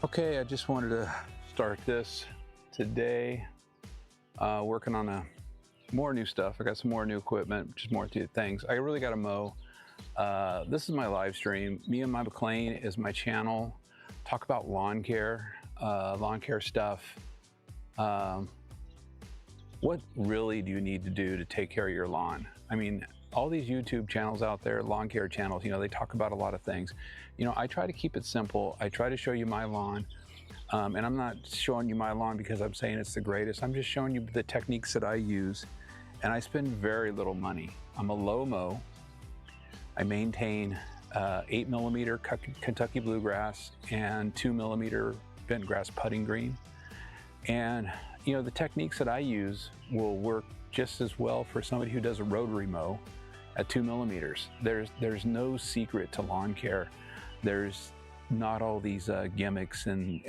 Okay, I just wanted to start this today, working on more new stuff. I got some more new equipment, just more things. I really got to mow. This is my live stream. Me and My McLean is my channel. Talk about lawn care stuff. What really do you need to do to take care of your lawn? I mean, all these YouTube channels out there, lawn care channels, they talk about a lot of things. I try to keep it simple. I try to show you my lawn. And I'm not showing you my lawn because I'm saying it's the greatest. I'm just showing you the techniques that I use. And I spend very little money. I'm a low mow. I maintain 8mm Kentucky bluegrass and 2mm bent grass putting green. And the techniques that I use will work just as well for somebody who does a rotary mow at 2mm. There's no secret to lawn care. There's not all these gimmicks and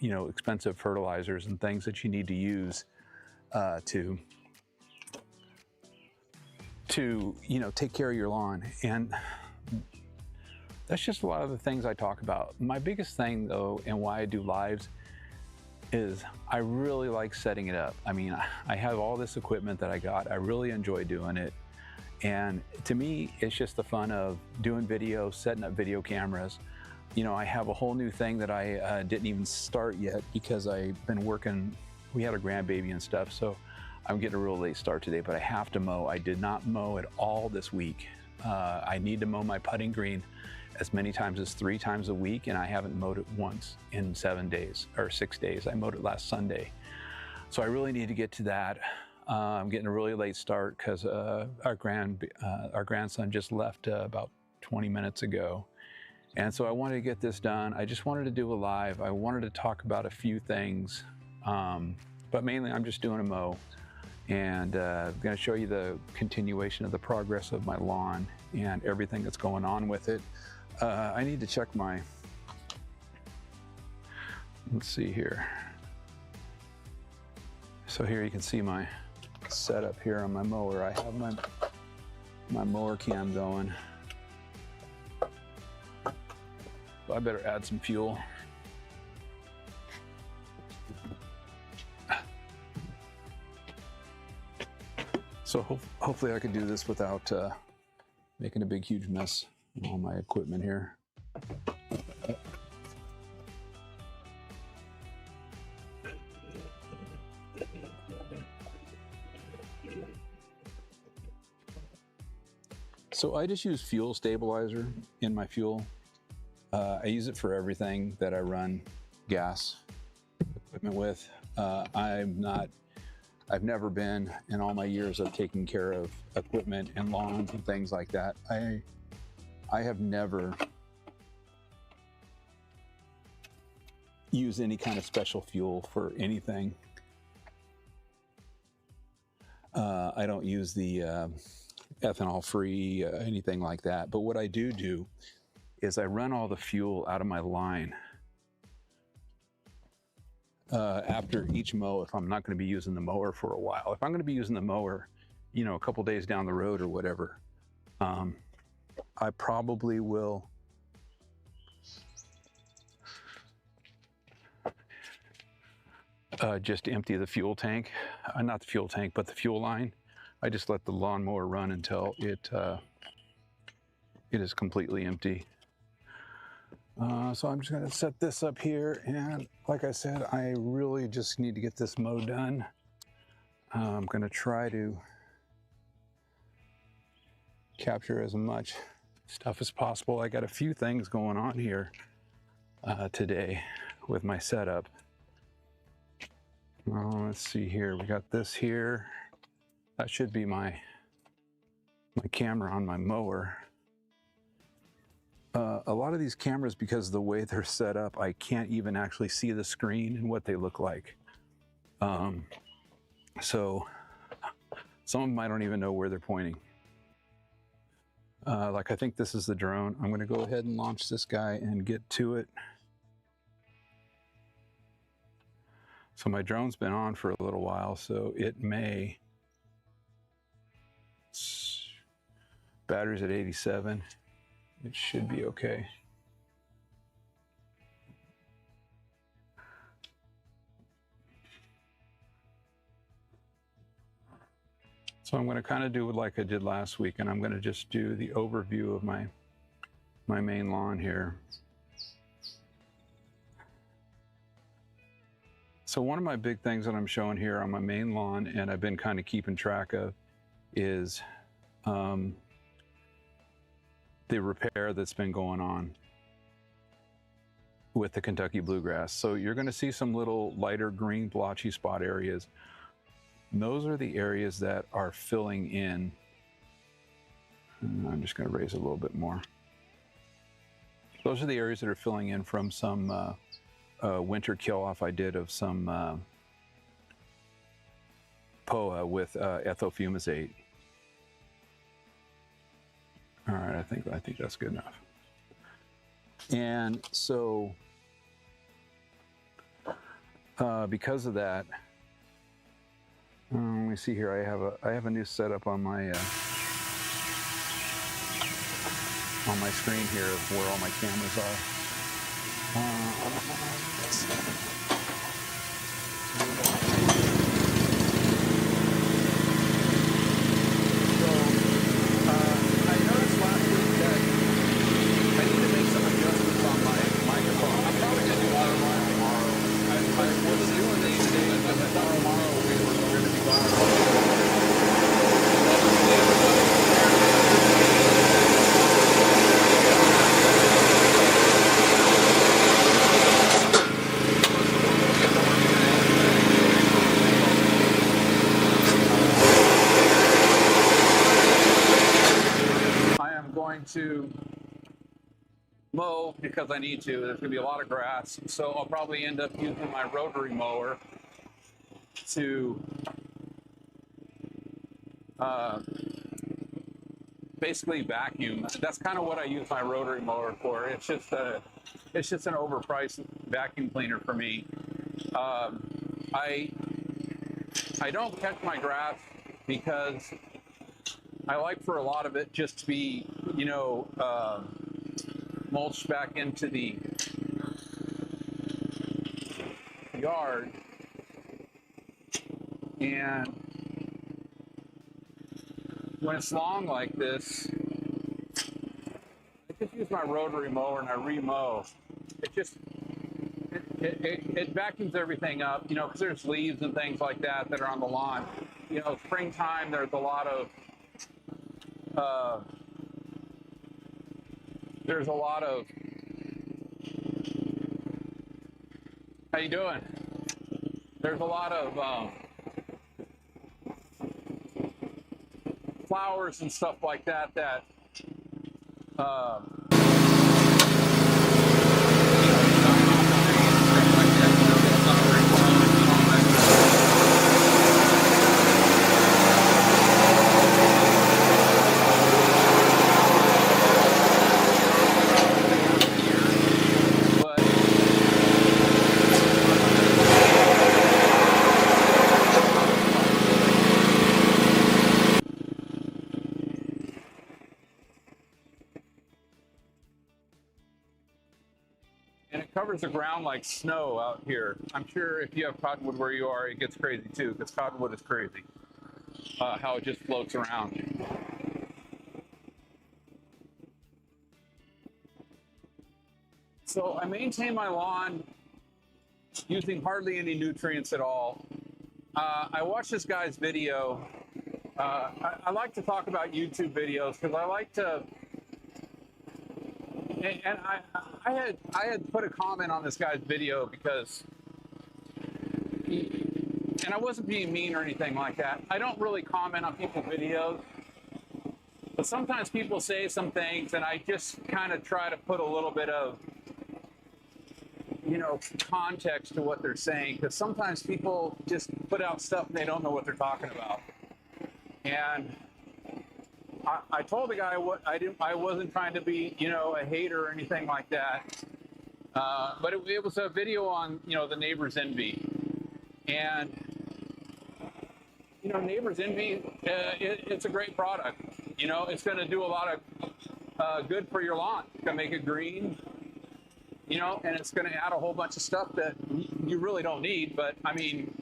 expensive fertilizers and things that you need to use to take care of your lawn. And that's just a lot of the things I talk about. My biggest thing though, and why I do lives, is I really like setting it up. I mean, I have all this equipment that I got. I really enjoy doing it. And to me, it's just the fun of doing video, setting up video cameras. I have a whole new thing that I didn't even start yet because I've been working. We had a grandbaby and stuff, so I'm getting a real late start today, but I have to mow. I did not mow at all this week. I need to mow my putting green as many times as 3 times a week, and I haven't mowed it once in 7 days or 6 days. I mowed it last Sunday. So I really need to get to that. I'm getting a really late start because our grandson just left about 20 minutes ago. And so I wanted to get this done. I just wanted to do a live. I wanted to talk about a few things, but mainly I'm just doing a mow. And I'm going to show you the continuation of the progress of my lawn and everything that's going on with it. I need to check let's see here. So here you can see my setup here on my mower. I have my mower cam going. So I better add some fuel. So hopefully I can do this without making a big, huge mess of all my equipment here. So I just use fuel stabilizer in my fuel. I use it for everything that I run gas equipment with. I've never been, in all my years of taking care of equipment and lawns and things like that, I have never used any kind of special fuel for anything. I don't use the ethanol-free, anything like that. But what I do is I run all the fuel out of my line after each mow, if I'm not going to be using the mower for a while. If I'm going to be using the mower, a couple days down the road or whatever, I probably will just empty the fuel tank. Not the fuel tank, but the fuel line. I just let the lawnmower run until it is completely empty. So I'm just going to set this up here, and like I said, I really just need to get this mow done. I'm going to try to capture as much stuff as possible. I got a few things going on here today with my setup. Let's see here. We got this here. That should be my camera on my mower. A lot of these cameras, because of the way they're set up, I can't even actually see the screen and what they look like. So some of them I don't even know where they're pointing. Like I think this is the drone. I'm going to go ahead and launch this guy and get to it. So my drone's been on for a little while, so it may. Battery's at 87. It should be okay. So I'm going to kind of do like I did last week, and I'm going to just do the overview of my main lawn here. So one of my big things that I'm showing here on my main lawn, and I've been kind of keeping track of, is the repair that's been going on with the Kentucky bluegrass. So you're going to see some little lighter green blotchy spot areas. And those are the areas that are filling in. And I'm just going to raise it a little bit more. Those are the areas that are filling in from some winter kill off I did of some POA with ethofumazate. All right, I think that's good enough. And so because of that, let me see here. I have a new setup on my screen here of where all my cameras are. I noticed last week that I need to make some adjustments on my microphone. I'm probably going to do another one tomorrow. I wasn't doing these today because I thought tomorrow we were going to be live. To mow because I need to. There's going to be a lot of grass, so I'll probably end up using my rotary mower to basically vacuum. That's kind of what I use my rotary mower for. It's just an overpriced vacuum cleaner for me. I don't catch my grass because I like for a lot of it just to be, mulched back into the yard. And when it's long like this, I just use my rotary mower and I re-mow. It vacuums everything up, because there's leaves and things like that are on the lawn. Springtime, there's a lot of how you doing? There's a lot of flowers and stuff like that covers the ground like snow out here. I'm sure if you have cottonwood where you are, it gets crazy too, because cottonwood is crazy. How it just floats around. So I maintain my lawn using hardly any nutrients at all. I watched this guy's video. I like to talk about YouTube videos because I like to. And I had put a comment on this guy's video because, and I wasn't being mean or anything like that. I don't really comment on people's videos, but sometimes people say some things, and I just kind of try to put a little bit of, context to what they're saying, because sometimes people just put out stuff and they don't know what they're talking about. And I told the guy I wasn't trying to be, a hater or anything like that. But it was a video on, the Neighbor's Envy. And, Neighbor's Envy, it's a great product. It's going to do a lot of good for your lawn. It's going to make it green, and it's going to add a whole bunch of stuff that you really don't need. But, I mean,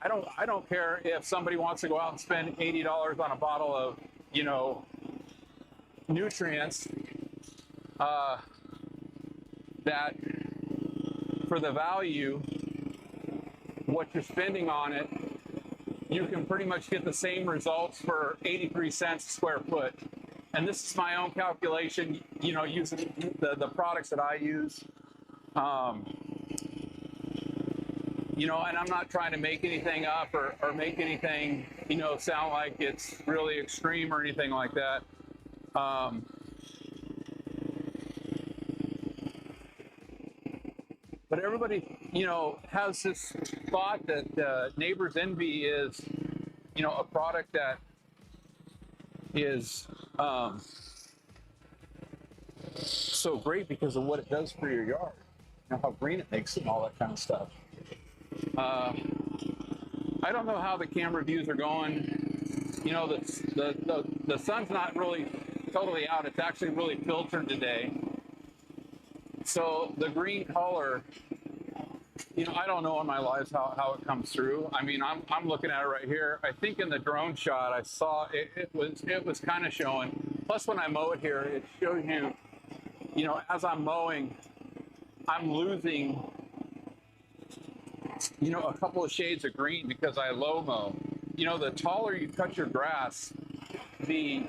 I don't care if somebody wants to go out and spend $80 on a bottle of, you know, nutrients, that for the value, what you're spending on it, you can pretty much get the same results for 83 cents a square foot. And this is my own calculation, you know, using the products that I use. You know, and I'm not trying to make anything up or make anything, you know, sound like it's really extreme or anything like that. But everybody, you know, has this thought that Neighbor's Envy is, you know, a product that is so great because of what it does for your yard, you know, how green it makes it and all that kind of stuff. I don't know how the camera views are going. You know, the sun's not really totally out. It's actually really filtered today. So the green color, you know, I don't know in my life how it comes through. I mean, I'm looking at it right here. I think in the drone shot I saw it was kind of showing. Plus when I mow it here, it shows you, you know, as I'm mowing, I'm losing, you know, a couple of shades of green because I low mow. You know, the taller you cut your grass, the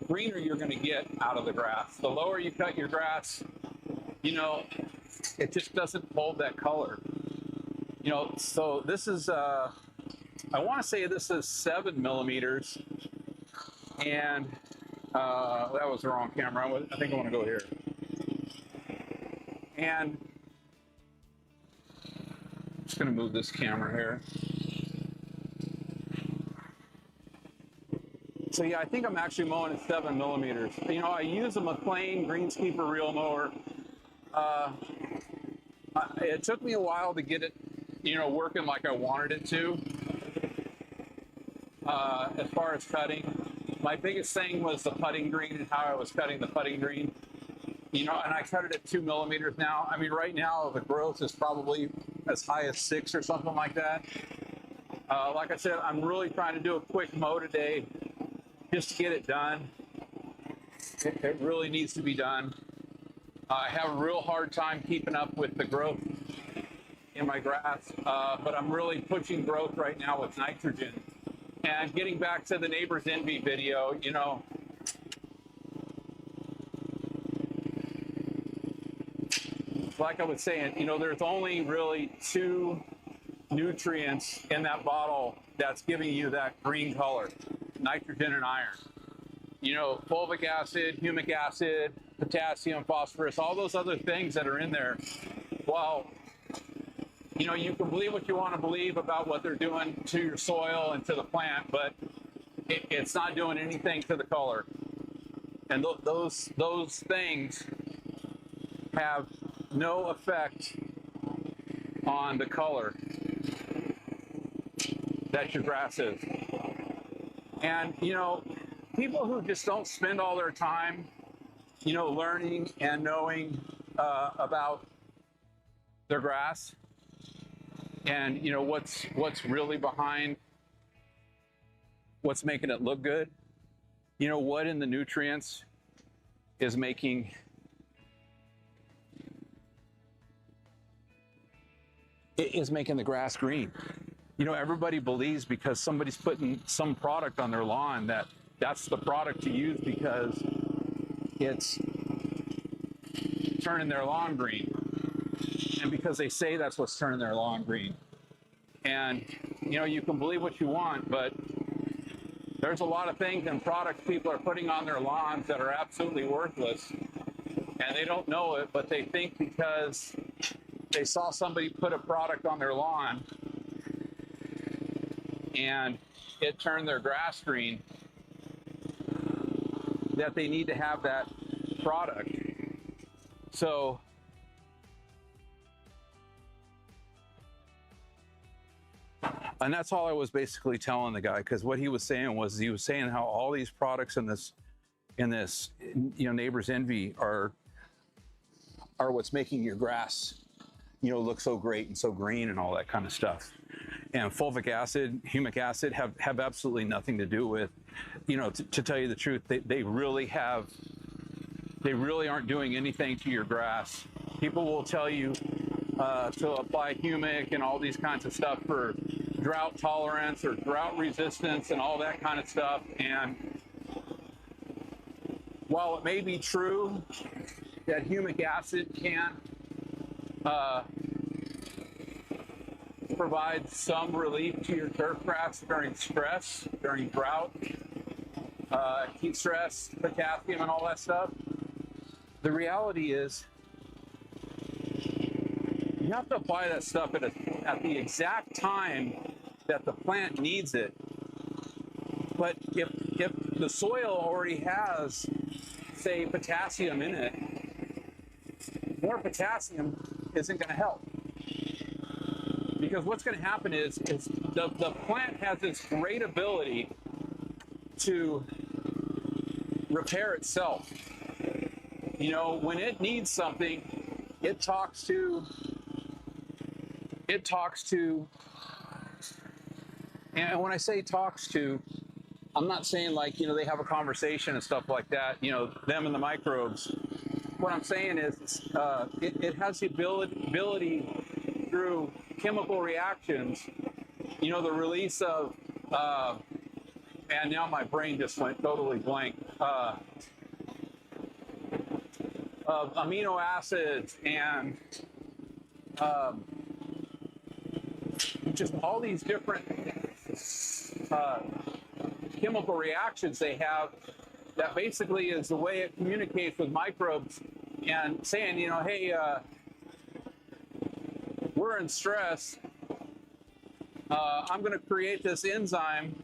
greener you're going to get out of the grass. The lower you cut your grass, you know, it just doesn't hold that color. You know, so this is, I want to say this is 7 millimeters. And that was the wrong camera. I think I want to go here. And I'm just going to move this camera here. So yeah, I think I'm actually mowing at 7 millimeters. You know, I use a McLean Greenskeeper reel mower. It took me a while to get it, you know, working like I wanted it to. As far as cutting, my biggest thing was the putting green and how I was cutting the putting green. You know, and I cut it at 2 millimeters now. I mean, right now the growth is probably as high as 6 or something like that. Like I said, I'm really trying to do a quick mow today just to get it done. It really needs to be done. I have a real hard time keeping up with the growth in my grass, but I'm really pushing growth right now with nitrogen. And getting back to the Neighbor's Envy video, you know, like I was saying, you know, there's only really 2 nutrients in that bottle that's giving you that green color: nitrogen and iron. You know, fulvic acid, humic acid, potassium, phosphorus, all those other things that are in there. Well, you know, you can believe what you want to believe about what they're doing to your soil and to the plant, but it's not doing anything to the color. And those things have no effect on the color that your grass is. And, you know, people who just don't spend all their time, you know, learning and knowing about their grass and, you know, what's really behind what's making it look good. You know, what in the nutrients is making the grass green. You know, everybody believes because somebody's putting some product on their lawn that that's the product to use because it's turning their lawn green. And because they say that's what's turning their lawn green. And, you know, you can believe what you want, but there's a lot of things and products people are putting on their lawns that are absolutely worthless. And they don't know it, but they think because they saw somebody put a product on their lawn and it turned their grass green, that they need to have that product. So and that's all I was basically telling the guy, because what he was saying how all these products in this you know, Neighbor's Envy are what's making your grass look so great and so green and all that kind of stuff. And fulvic acid, humic acid have absolutely nothing to do with, to tell you the truth, they really aren't doing anything to your grass. People will tell you to apply humic and all these kinds of stuff for drought tolerance or drought resistance and all that kind of stuff. And while it may be true that humic acid can provide some relief to your turf grass during stress, during drought, heat stress, potassium, and all that stuff, the reality is you have to apply that stuff at the exact time that the plant needs it. But if the soil already has, say, potassium in it, more potassium isn't going to help. Because what's going to happen is the plant has this great ability to repair itself. When it needs something, it talks to, and when I say talks to, I'm not saying like, they have a conversation and stuff like that, them and the microbes. What I'm saying is it has the ability through chemical reactions, the release of, and now my brain just went totally blank, of amino acids and just all these different chemical reactions they have that basically is the way it communicates with microbes and saying, hey, we're in stress. I'm going to create this enzyme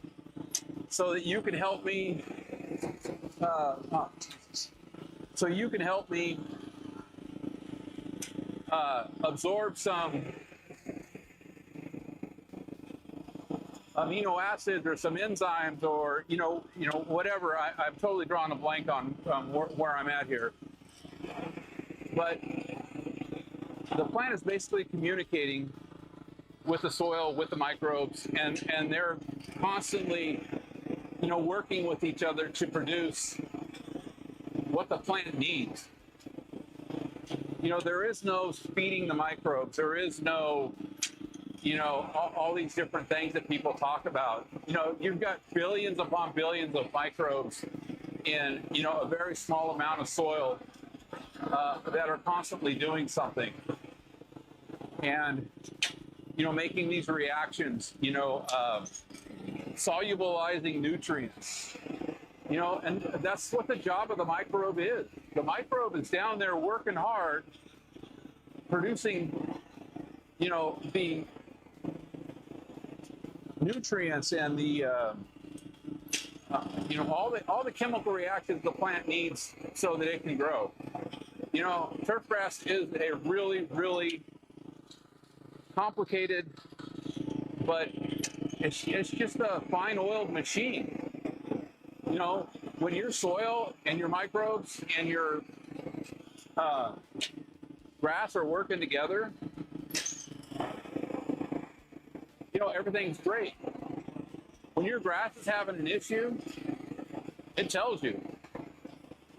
so that you can help me. So you can help me absorb some amino acids or some enzymes or whatever. I'm totally drawing a blank on where I'm at here. But the plant is basically communicating with the soil, with the microbes, and they're constantly, working with each other to produce what the plant needs. There is no feeding the microbes. There is no, all these different things that people talk about. You've got billions upon billions of microbes in, a very small amount of soil that are constantly doing something. And, making these reactions, solubilizing nutrients, and that's what the job of the microbe is. The microbe is down there working hard, producing, the nutrients and the, all the chemical reactions the plant needs so that it can grow. Turfgrass is a really, really complicated, but it's just a fine-oiled machine. When your soil and your microbes and your grass are working together, everything's great. When your grass is having an issue, it tells you.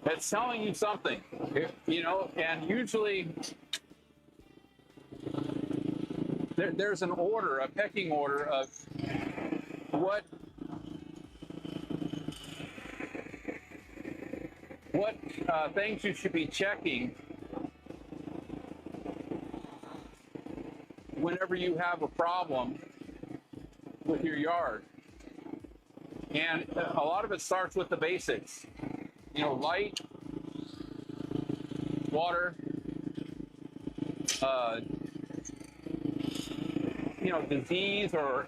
It's telling you something, and usually there's an order, a pecking order of what things you should be checking whenever you have a problem with your yard. And a lot of it starts with the basics, light, water, disease or,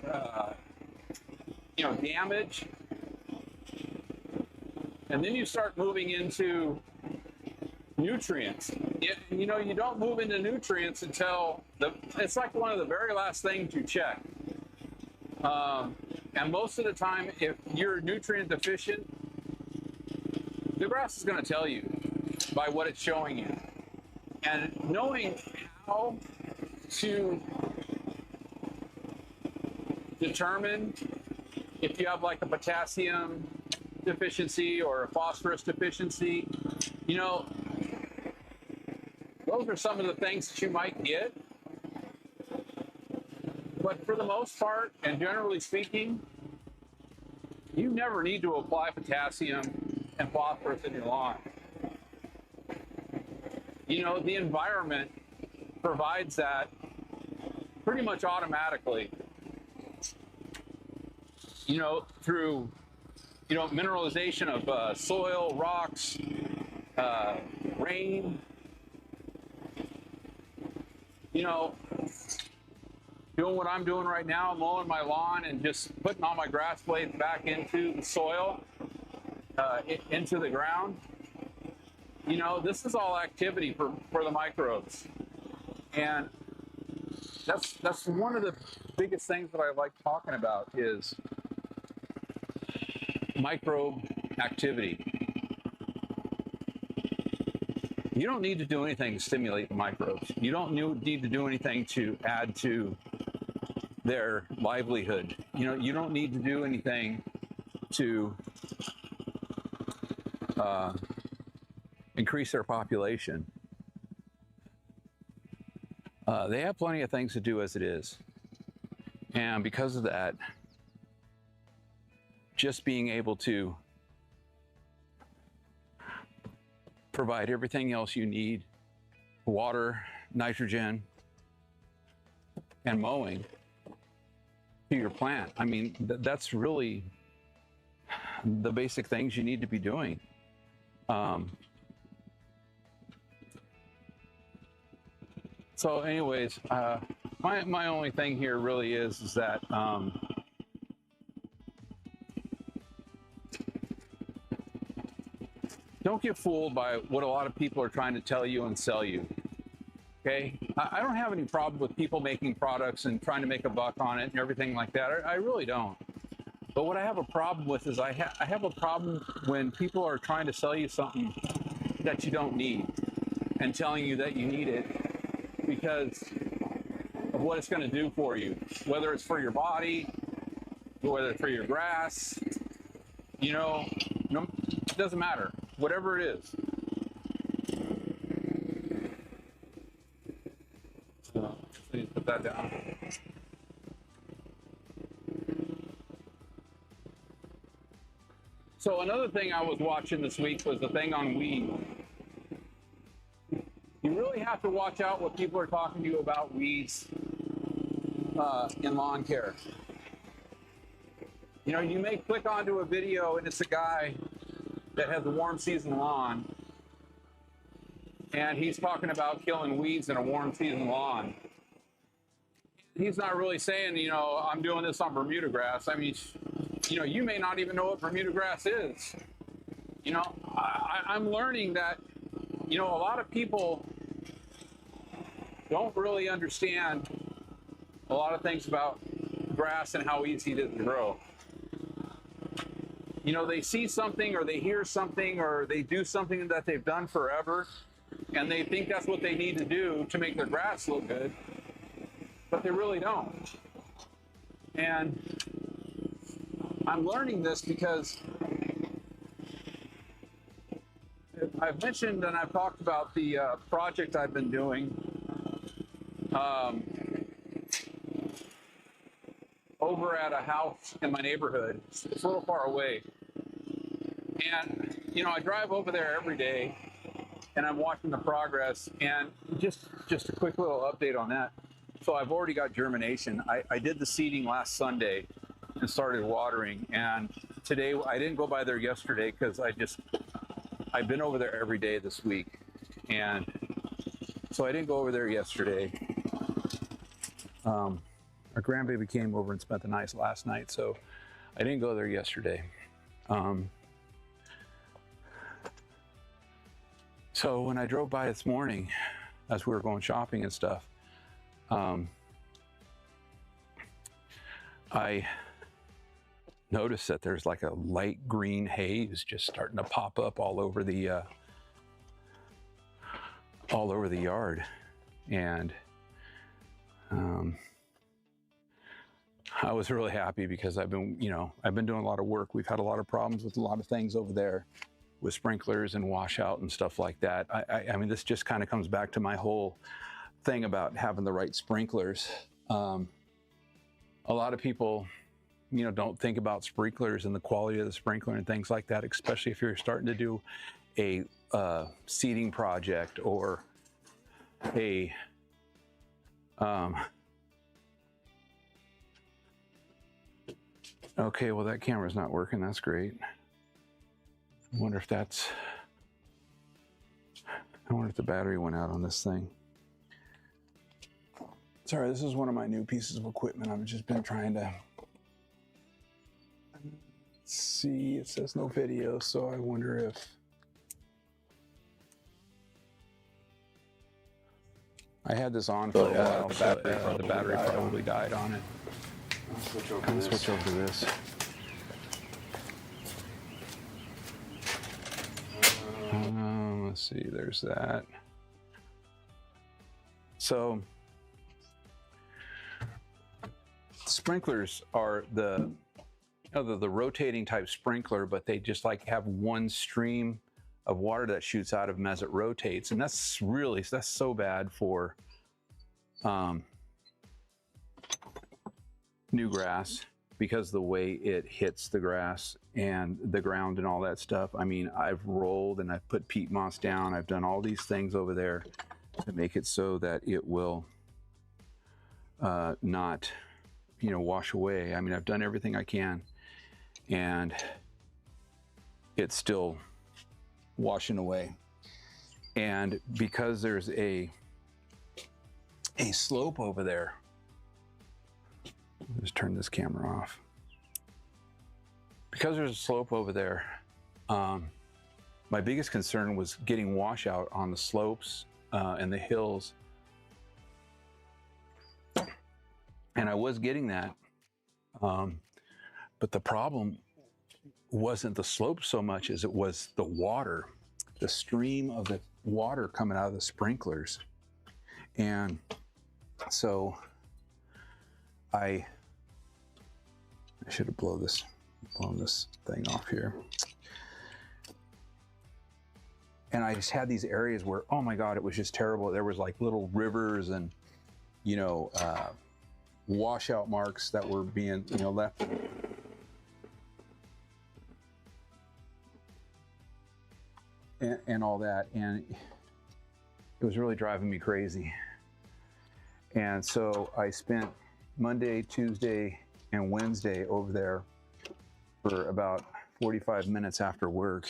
damage. And then you start moving into nutrients. You don't move into nutrients until it's like one of the very last things you check. And most of the time, if you're nutrient deficient, the grass is going to tell you by what it's showing you. And knowing how to determine if you have like a potassium deficiency or a phosphorus deficiency. You know, those are some of the things that you might get. But for the most part, and generally speaking, you never need to apply potassium and phosphorus in your lawn. You know, the environment provides that pretty much automatically, you know, through, you know, mineralization of soil, rocks, rain. You know, doing what I'm doing right now, mowing my lawn and just putting all my grass blades back into the soil, into the ground. You know, this is all activity for the microbes. And that's one of the biggest things that I like talking about is microbe activity. You don't need to do anything to stimulate the microbes. You don't need to do anything to add to their livelihood. You know, you don't need to do anything to increase their population. They have plenty of things to do as it is. And because of that, just being able to provide everything else you need, water, nitrogen, and mowing to your plant. I mean, that's really the basic things you need to be doing. So anyways, my only thing here really is that don't get fooled by what a lot of people are trying to tell you and sell you. Okay, I don't have any problem with people making products and trying to make a buck on it and everything like that. I really don't. But what I have a problem with is I have a problem when people are trying to sell you something that you don't need and telling you that you need it because of what it's going to do for you, whether it's for your body, whether it's for your grass, you know, no, it doesn't matter, whatever it is. So, please put that down. So another thing I was watching this week was the thing on weed. You really have to watch out what people are talking to you about weeds in lawn care. You know, you may click onto a video and it's a guy that has a warm season lawn and he's talking about killing weeds in a warm season lawn. He's not really saying, you know, I'm doing this on Bermuda grass. I mean, you know, you may not even know what Bermuda grass is. You know, I'm learning that, you know, a lot of people don't really understand a lot of things about grass and how easy it is to grow. You know, they see something or they hear something or they do something that they've done forever and they think that's what they need to do to make their grass look good, but they really don't. And I'm learning this because I've mentioned and I've talked about the project I've been doing over at a house in my neighborhood. It's a little far away. And, you know, I drive over there every day and I'm watching the progress. And just a quick little update on that. So I've already got germination. I did the seeding last Sunday and started watering. And today, I didn't go by there yesterday because I've been over there every day this week. And so I didn't go over there yesterday. Our grandbaby came over and spent the night last night, so I didn't go there yesterday. So when I drove by this morning, as we were going shopping and stuff, I noticed that there's like a light green haze just starting to pop up all over the yard. And I was really happy because I've been doing a lot of work. We've had a lot of problems with a lot of things over there with sprinklers and washout and stuff like that. I mean, this just kind of comes back to my whole thing about having the right sprinklers. A lot of people, don't think about sprinklers and the quality of the sprinkler and things like that, especially if you're starting to do a seeding project or a okay, well, that camera's not working. That's great. I wonder if the battery went out on this thing. Sorry, this is one of my new pieces of equipment. I've just been trying to see. It says no video, so I wonder if I had this on for a while, so the battery probably died on it. I'll switch over to this. Let's see, there's that. So, sprinklers are the rotating type sprinkler, but they just like have one stream of water that shoots out of them as it rotates, and that's so bad for new grass because the way it hits the grass and the ground and all that stuff. I mean, I've rolled and I've put peat moss down. I've done all these things over there to make it so that it will not, wash away. I mean, I've done everything I can, and it's still washing away. And because there's a slope over there, just turn this camera off. Because there's a slope over there, my biggest concern was getting washout on the slopes and the hills. And I was getting that. But the problem wasn't the slope so much as it was the water, the stream of the water coming out of the sprinklers. And so I should have blown this thing off here. And I just had these areas where, oh my God, it was just terrible. There was like little rivers and, washout marks that were being, left. And all that. And it was really driving me crazy. And so I spent Monday, Tuesday, and Wednesday over there for about 45 minutes after work.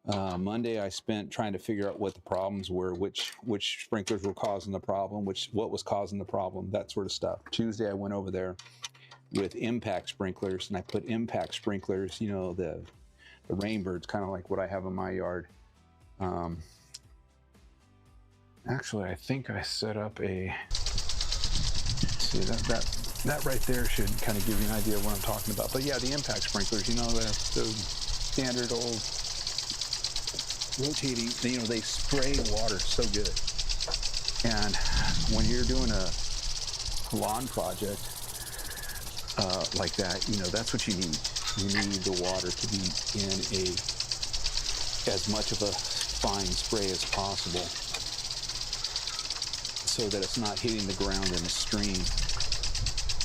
Monday I spent trying to figure out what the problems were, which sprinklers were causing the problem, what was causing the problem, that sort of stuff. Tuesday I went over there with impact sprinklers, and I put impact sprinklers, the rainbirds, kind of like what I have in my yard. Actually, I think I set up see that right there should kind of give you an idea of what I'm talking about. But yeah, the impact sprinklers, the standard old rotating, they spray water so good. And when you're doing a lawn project like that, that's what you need. You need the water to be in as much of a fine spray as possible, so that it's not hitting the ground in a stream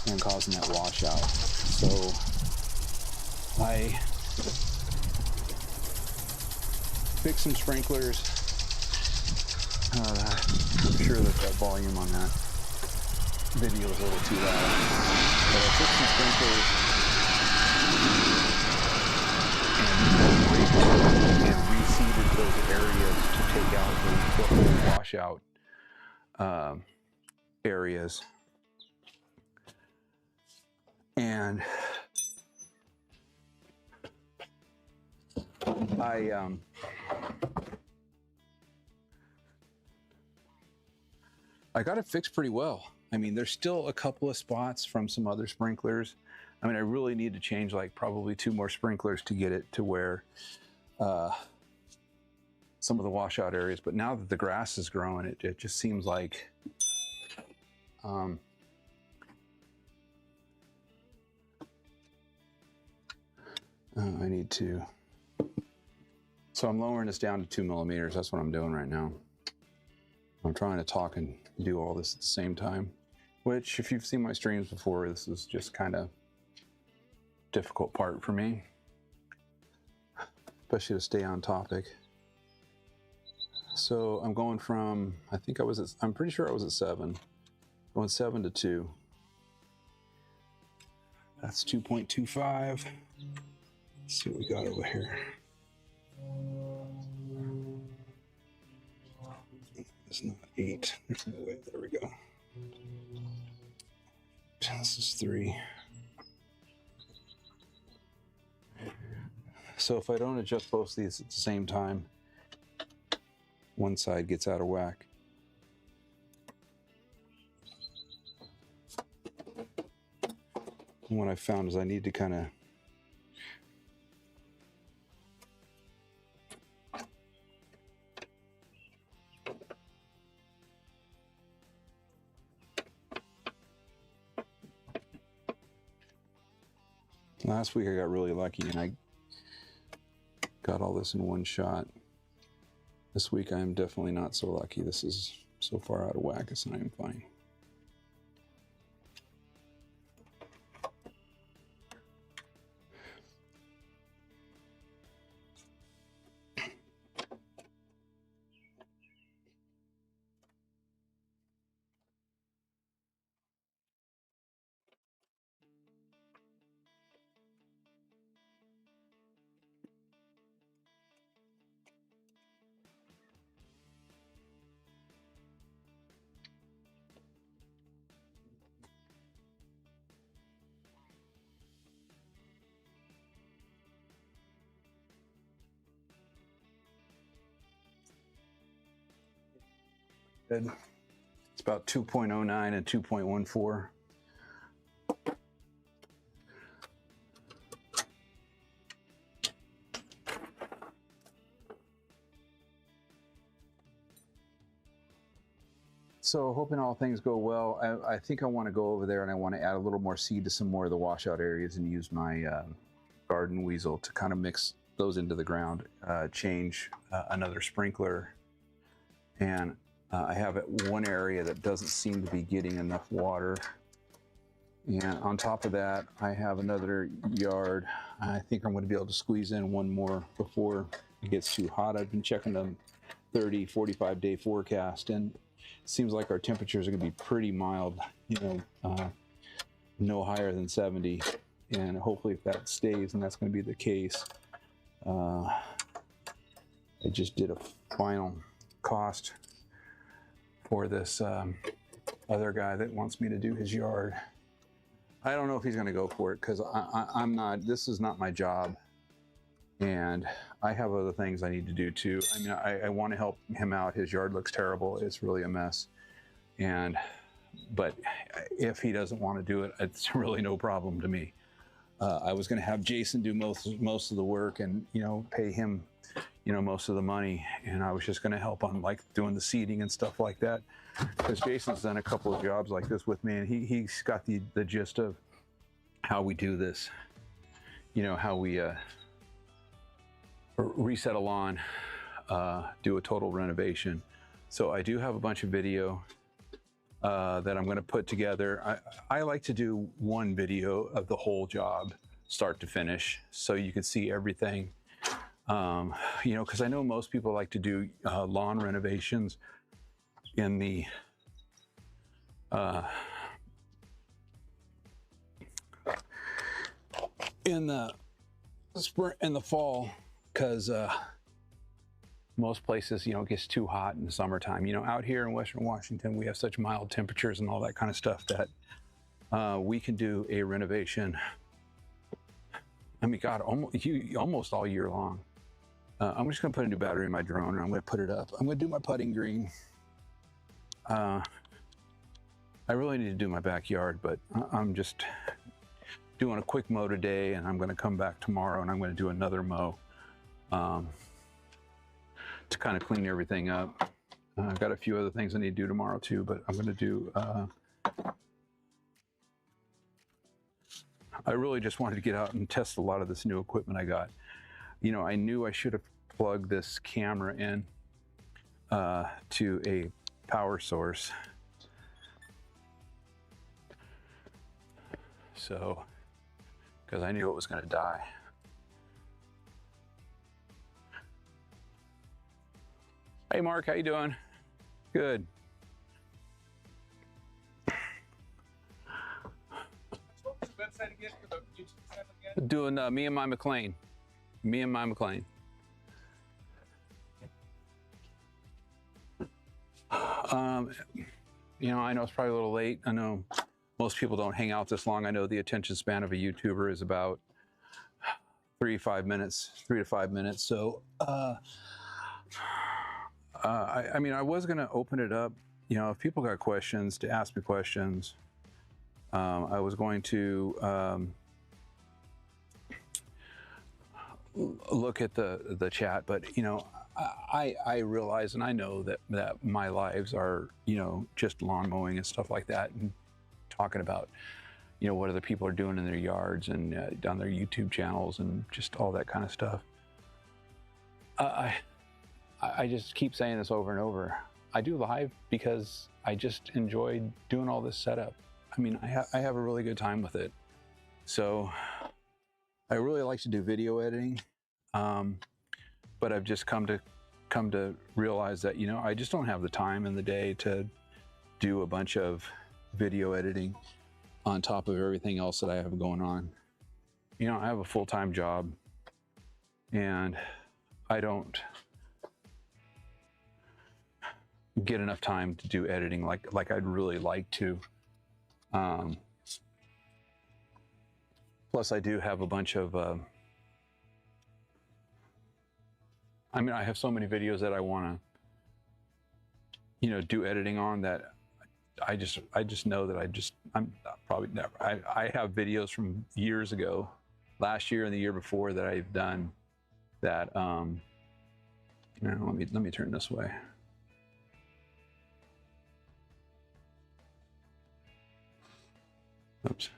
and causing that washout. So I fixed some sprinklers. I'm sure that volume on that video is a little too loud. But I fixed some sprinklers and reseeded those areas to take out the whole washout areas. And I got it fixed pretty well. I mean, there's still a couple of spots from some other sprinklers. I mean, I really need to change like probably 2 more sprinklers to get it to where some of the washout areas. But now that the grass is growing, it just seems like I need to, so I'm lowering this down to 2 millimeters. That's what I'm doing right now. I'm trying to talk and do all this at the same time, which if you've seen my streams before, this is just kind of difficult part for me, especially to stay on topic. So I'm going from, I'm pretty sure I was at 7, going 7 to 2. That's 2.25. Let's see what we got over here. It's not 8. There's no way. There we go. This is 3. So if I don't adjust both of these at the same time, one side gets out of whack. And what I found is I need to kind of last week I got really lucky and I got all this in one shot. This week I am definitely not so lucky. This is so far out of whack, it's not even funny. Good. It's about 2.09 and 2.14. So hoping all things go well, I think I want to go over there and I want to add a little more seed to some more of the washout areas and use my garden weasel to kind of mix those into the ground, change another sprinkler. And I have one area that doesn't seem to be getting enough water. And on top of that, I have another yard. I think I'm going to be able to squeeze in one more before it gets too hot. I've been checking the 30, 45 day forecast, and it seems like our temperatures are going to be pretty mild, no higher than 70. And hopefully if that stays, and that's going to be the case, I just did a final cost for this other guy that wants me to do his yard. I don't know if he's going to go for it because I'm not, this is not my job. And I have other things I need to do too. I mean, I want to help him out. His yard looks terrible. It's really a mess. But if he doesn't want to do it, it's really no problem to me. I was going to have Jason do most of the work and, pay him, most of the money. And I was just going to help on like doing the seeding and stuff like that. Because Jason's done a couple of jobs like this with me, and he's got the gist of how we do this. How we reset a lawn, do a total renovation. So I do have a bunch of video that I'm going to put together. I like to do one video of the whole job, start to finish, so you can see everything. Because I know most people like to do lawn renovations in the spring and the fall, because most places, it gets too hot in the summertime. Out here in Western Washington, we have such mild temperatures and all that kind of stuff that we can do a renovation. I mean, God, almost all year long. I'm just going to put a new battery in my drone and I'm going to put it up. I'm going to do my putting green. I really need to do my backyard, but I'm just doing a quick mow today, and I'm going to come back tomorrow and I'm going to do another mow to kind of clean everything up. I've got a few other things I need to do tomorrow too, but I'm going to do I really just wanted to get out and test a lot of this new equipment I got. You know, I knew I should have plugged this camera in to a power source. So, because I knew it was going to die. Hey Mark, how you doing? Good. What was the website again for the YouTube channel again? Doing Me and My McLean. Me and My McLean. You know, I know it's probably a little late. I know most people don't hang out this long. I know the attention span of a YouTuber is about 3 to 5 minutes. So, I mean, I was going to open it up. You know, if people got questions, to ask me questions. I was going to look at the chat, but you know, I realize and I know that my lives are, you know, just lawn mowing and stuff like that, and talking about, you know, what other people are doing in their yards and on their YouTube channels and just all that kind of stuff. I just keep saying this over and over. I do live because I just enjoy doing all this setup. I mean, I have a really good time with it. So I really like to do video editing, but I've just come to realize that, you know, I just don't have the time in the day to do a bunch of video editing on top of everything else that I have going on. You know, I have a full-time job and I don't get enough time to do editing like I'd really like to. Plus I do have a bunch of I mean, I have so many videos that I want to, you know, do editing on, that I just know that I'm probably never. I have videos from years ago, last year and the year before, that I've done that. You know, let me turn this way. Oops.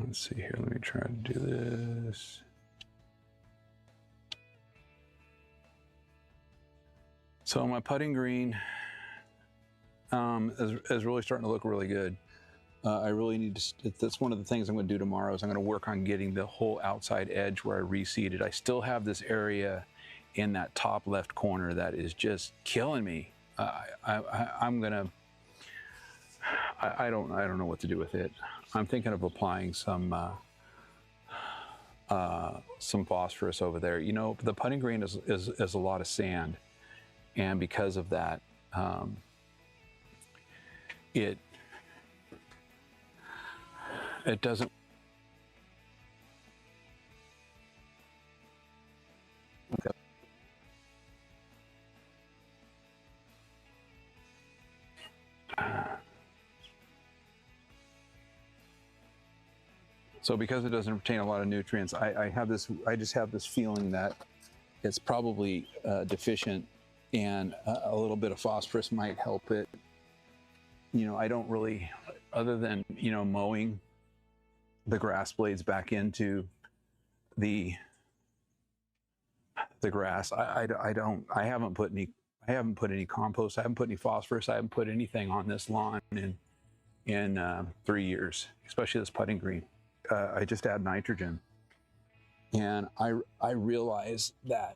Let's see here. Let me try to do this. So my putting green is really starting to look really good. I really need to, that's one of the things I'm going to do tomorrow, is I'm going to work on getting the whole outside edge where I reseeded. I still have this area in that top left corner that is just killing me. I'm going to, I don't know what to do with it. I'm thinking of applying some phosphorus over there. You know, the putting green is a lot of sand, and because of that, it doesn't. So because it doesn't retain a lot of nutrients, I just have this feeling that it's probably deficient, and a little bit of phosphorus might help it. You know, I don't really, other than, you know, mowing the grass blades back into the grass, I haven't put any compost, I haven't put any phosphorus, I haven't put anything on this lawn in 3 years, especially this putting green. I just add nitrogen, and I realize that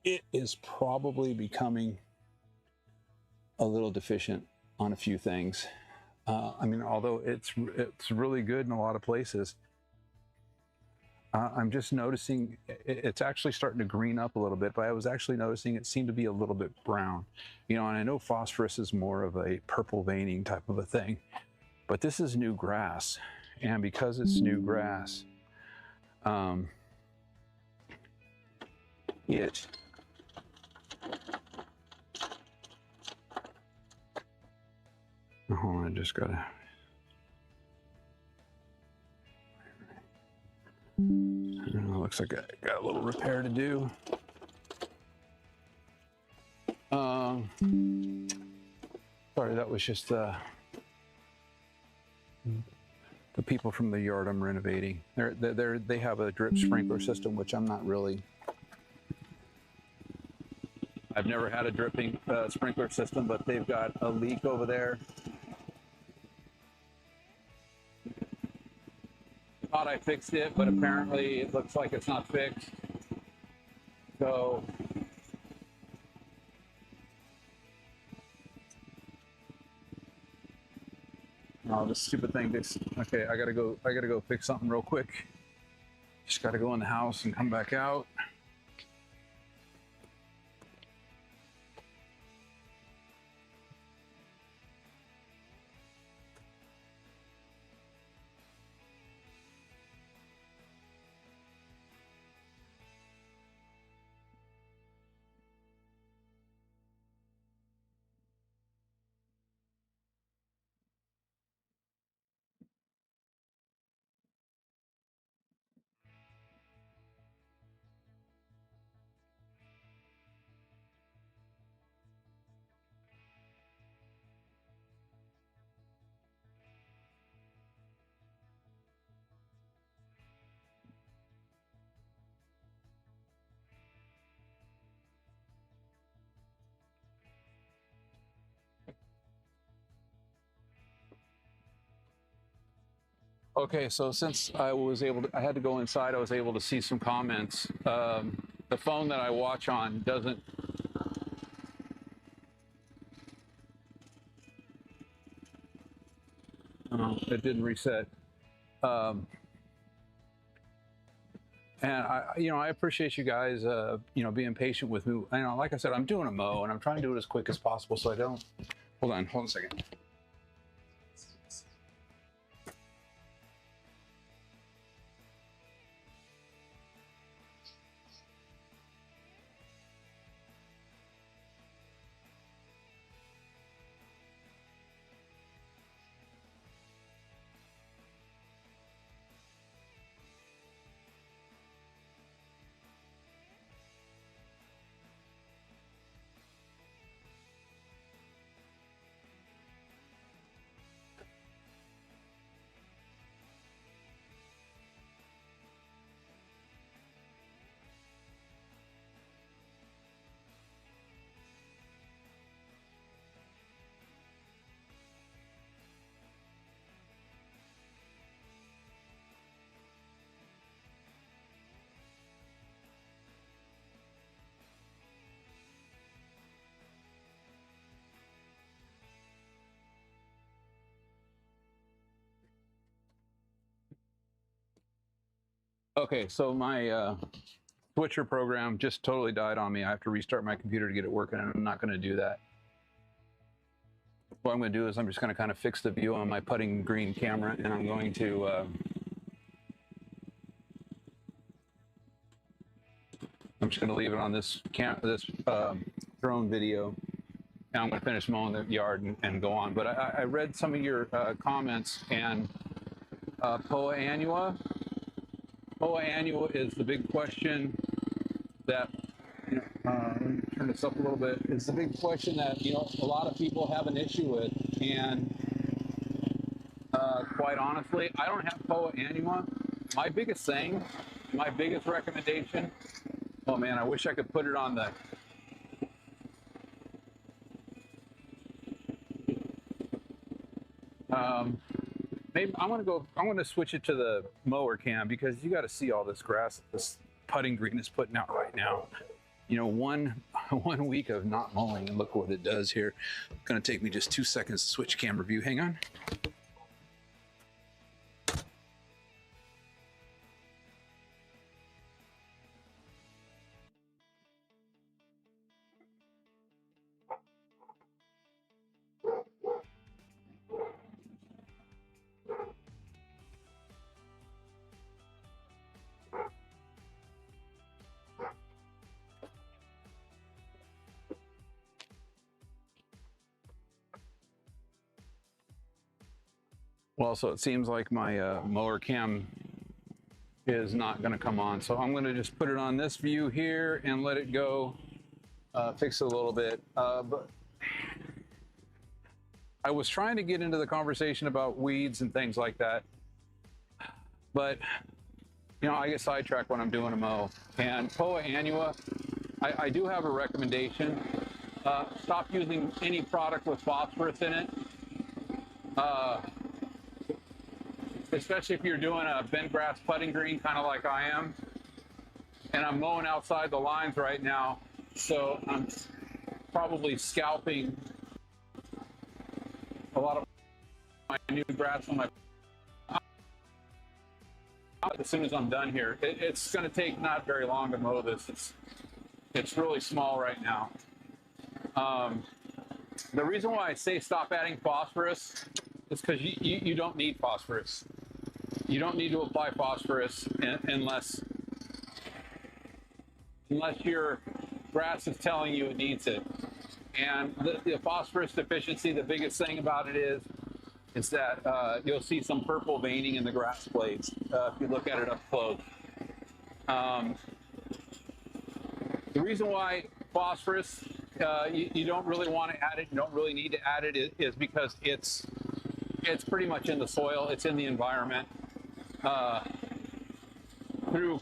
it is probably becoming a little deficient on a few things. I mean, although it's really good in a lot of places, I'm just noticing it's actually starting to green up a little bit, but I was actually noticing it seemed to be a little bit brown. You know, and I know phosphorus is more of a purple veining type of a thing, but this is new grass. And because it's new grass, it hold on, I just gotta. Looks like I got a little repair to do. Sorry, that was just the people from the yard I'm renovating. They have a drip sprinkler system, which I'm not really. I've never had a dripping sprinkler system, but they've got a leak over there. Thought I fixed it, but apparently it looks like it's not fixed. So oh, this stupid thing. Okay, I gotta go fix something real quick. Just gotta go in the house and come back out. Okay, so since I had to go inside, I was able to see some comments. The phone that I watch on doesn't. Oh, it didn't reset. And I appreciate you guys, being patient with me. Like I said, I'm doing a mow and I'm trying to do it as quick as possible so I don't. Hold on a second. Okay, so my switcher program just totally died on me. I have to restart my computer to get it working, and I'm not going to do that. What I'm going to do is I'm just going to kind of fix the view on my putting green camera, and I'm going to leave it on this drone video. And I'm going to finish mowing the yard and go on. But I read some of your comments, and Poa annua is the big question that, let me turn this up a little bit, is the big question that, a lot of people have an issue with. And quite honestly, I don't have Poa annua. My biggest recommendation, oh man, I wish I could put it on the, maybe I'm going to switch it to the mower cam because you got to see all this grass that this putting green is putting out right now. One week of not mowing, and look what it does here. It's going to take me just 2 seconds to switch camera view. Hang on. Well, so it seems like my mower cam is not going to come on. So I'm going to just put it on this view here and let it go, fix it a little bit. But I was trying to get into the conversation about weeds and things like that, but I get sidetracked when I'm doing a mow. And Poa annua, I do have a recommendation. Stop using any product with phosphorus in it, especially if you're doing a bent grass putting green, kind of like I am. And I'm mowing outside the lines right now, so I'm probably scalping a lot of my new grass on my. As soon as I'm done here, it's going to take not very long to mow this. It's really small right now. The reason why I say stop adding phosphorus is because you don't need phosphorus. You don't need to apply phosphorus unless your grass is telling you it needs it. And the phosphorus deficiency, the biggest thing about it is that you'll see some purple veining in the grass blades if you look at it up close. The reason why phosphorus, you don't really want to add it, you don't really need to add it, is because it's pretty much in the soil, it's in the environment. Through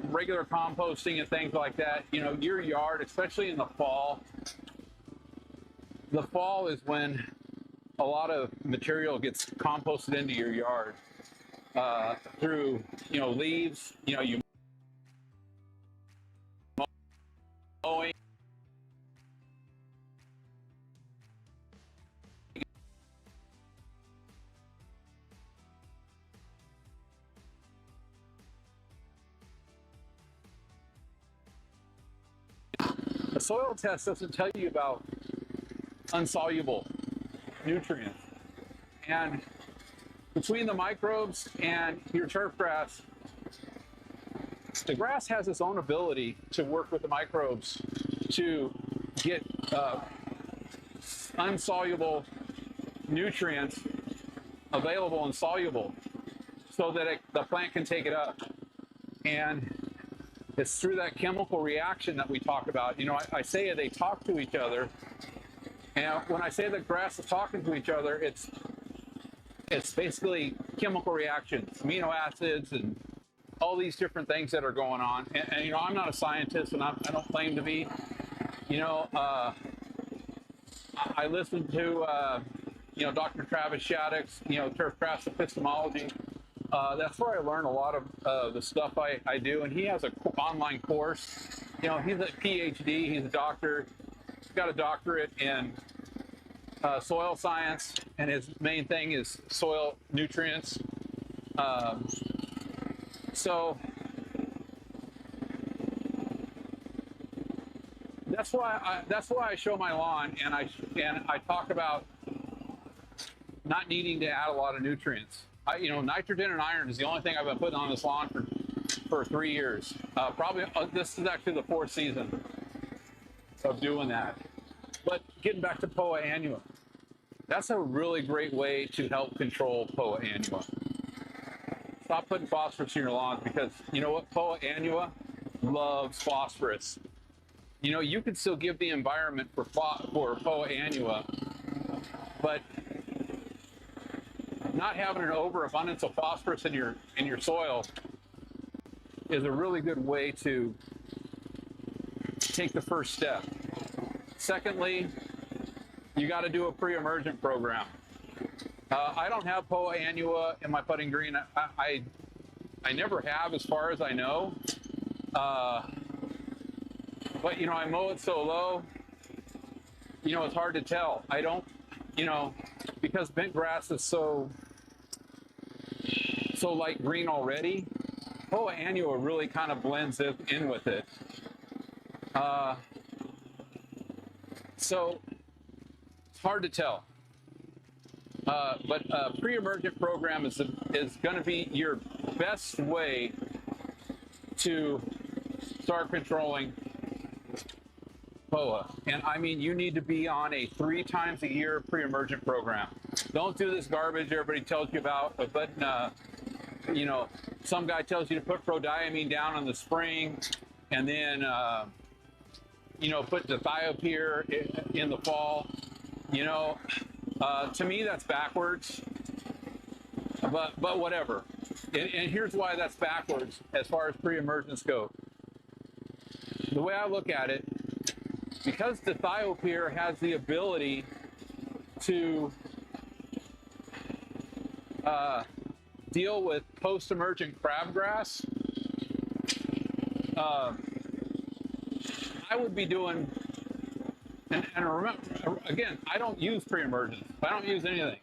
regular composting and things like that, your yard, especially in the fall is when a lot of material gets composted into your yard through leaves, you mowing. A soil test doesn't tell you about insoluble nutrients. And between the microbes and your turf grass, the grass has its own ability to work with the microbes to get insoluble nutrients available and soluble so that the plant can take it up. And it's through that chemical reaction that we talk about. I say they talk to each other. And when I say the grass is talking to each other, it's basically chemical reactions, amino acids, and all these different things that are going on. And I'm not a scientist, and I don't claim to be. I listened to Dr. Travis Shattuck's turf grass epistemology. That's where I learn a lot of the stuff I do, and he has an online course. He's a PhD, he's a doctor, he's got a doctorate in soil science, and his main thing is soil nutrients. So that's why I show my lawn, and I talk about not needing to add a lot of nutrients. Nitrogen and iron is the only thing I've been putting on this lawn for 3 years. Probably this is actually the 4th season of doing that. But getting back to Poa annua, that's a really great way to help control Poa annua. Stop putting phosphorus in your lawns, because you know what? Poa annua loves phosphorus. You can still give the environment for Poa annua, but not having an overabundance of phosphorus in your soil is a really good way to take the first step. Secondly, you got to do a pre-emergent program. I don't have Poa annua in my putting green. I never have, as far as I know. But I mow it so low, it's hard to tell. I don't, because bent grass is so light green already, Poa annua really kind of blends in with it. So it's hard to tell. But a pre-emergent program is going to be your best way to start controlling Poa. And I mean, you need to be on a 3 times a year pre-emergent program. Don't do this garbage everybody tells you about, but some guy tells you to put prodiamine down in the spring, and then put the thiopure in the fall. To me, that's backwards, but whatever. And here's why that's backwards as far as pre-emergence go. The way I look at it, because the thiopure has the ability to deal with post-emergent crabgrass, I would be doing, and remember, again, I don't use pre-emergence. I don't use anything.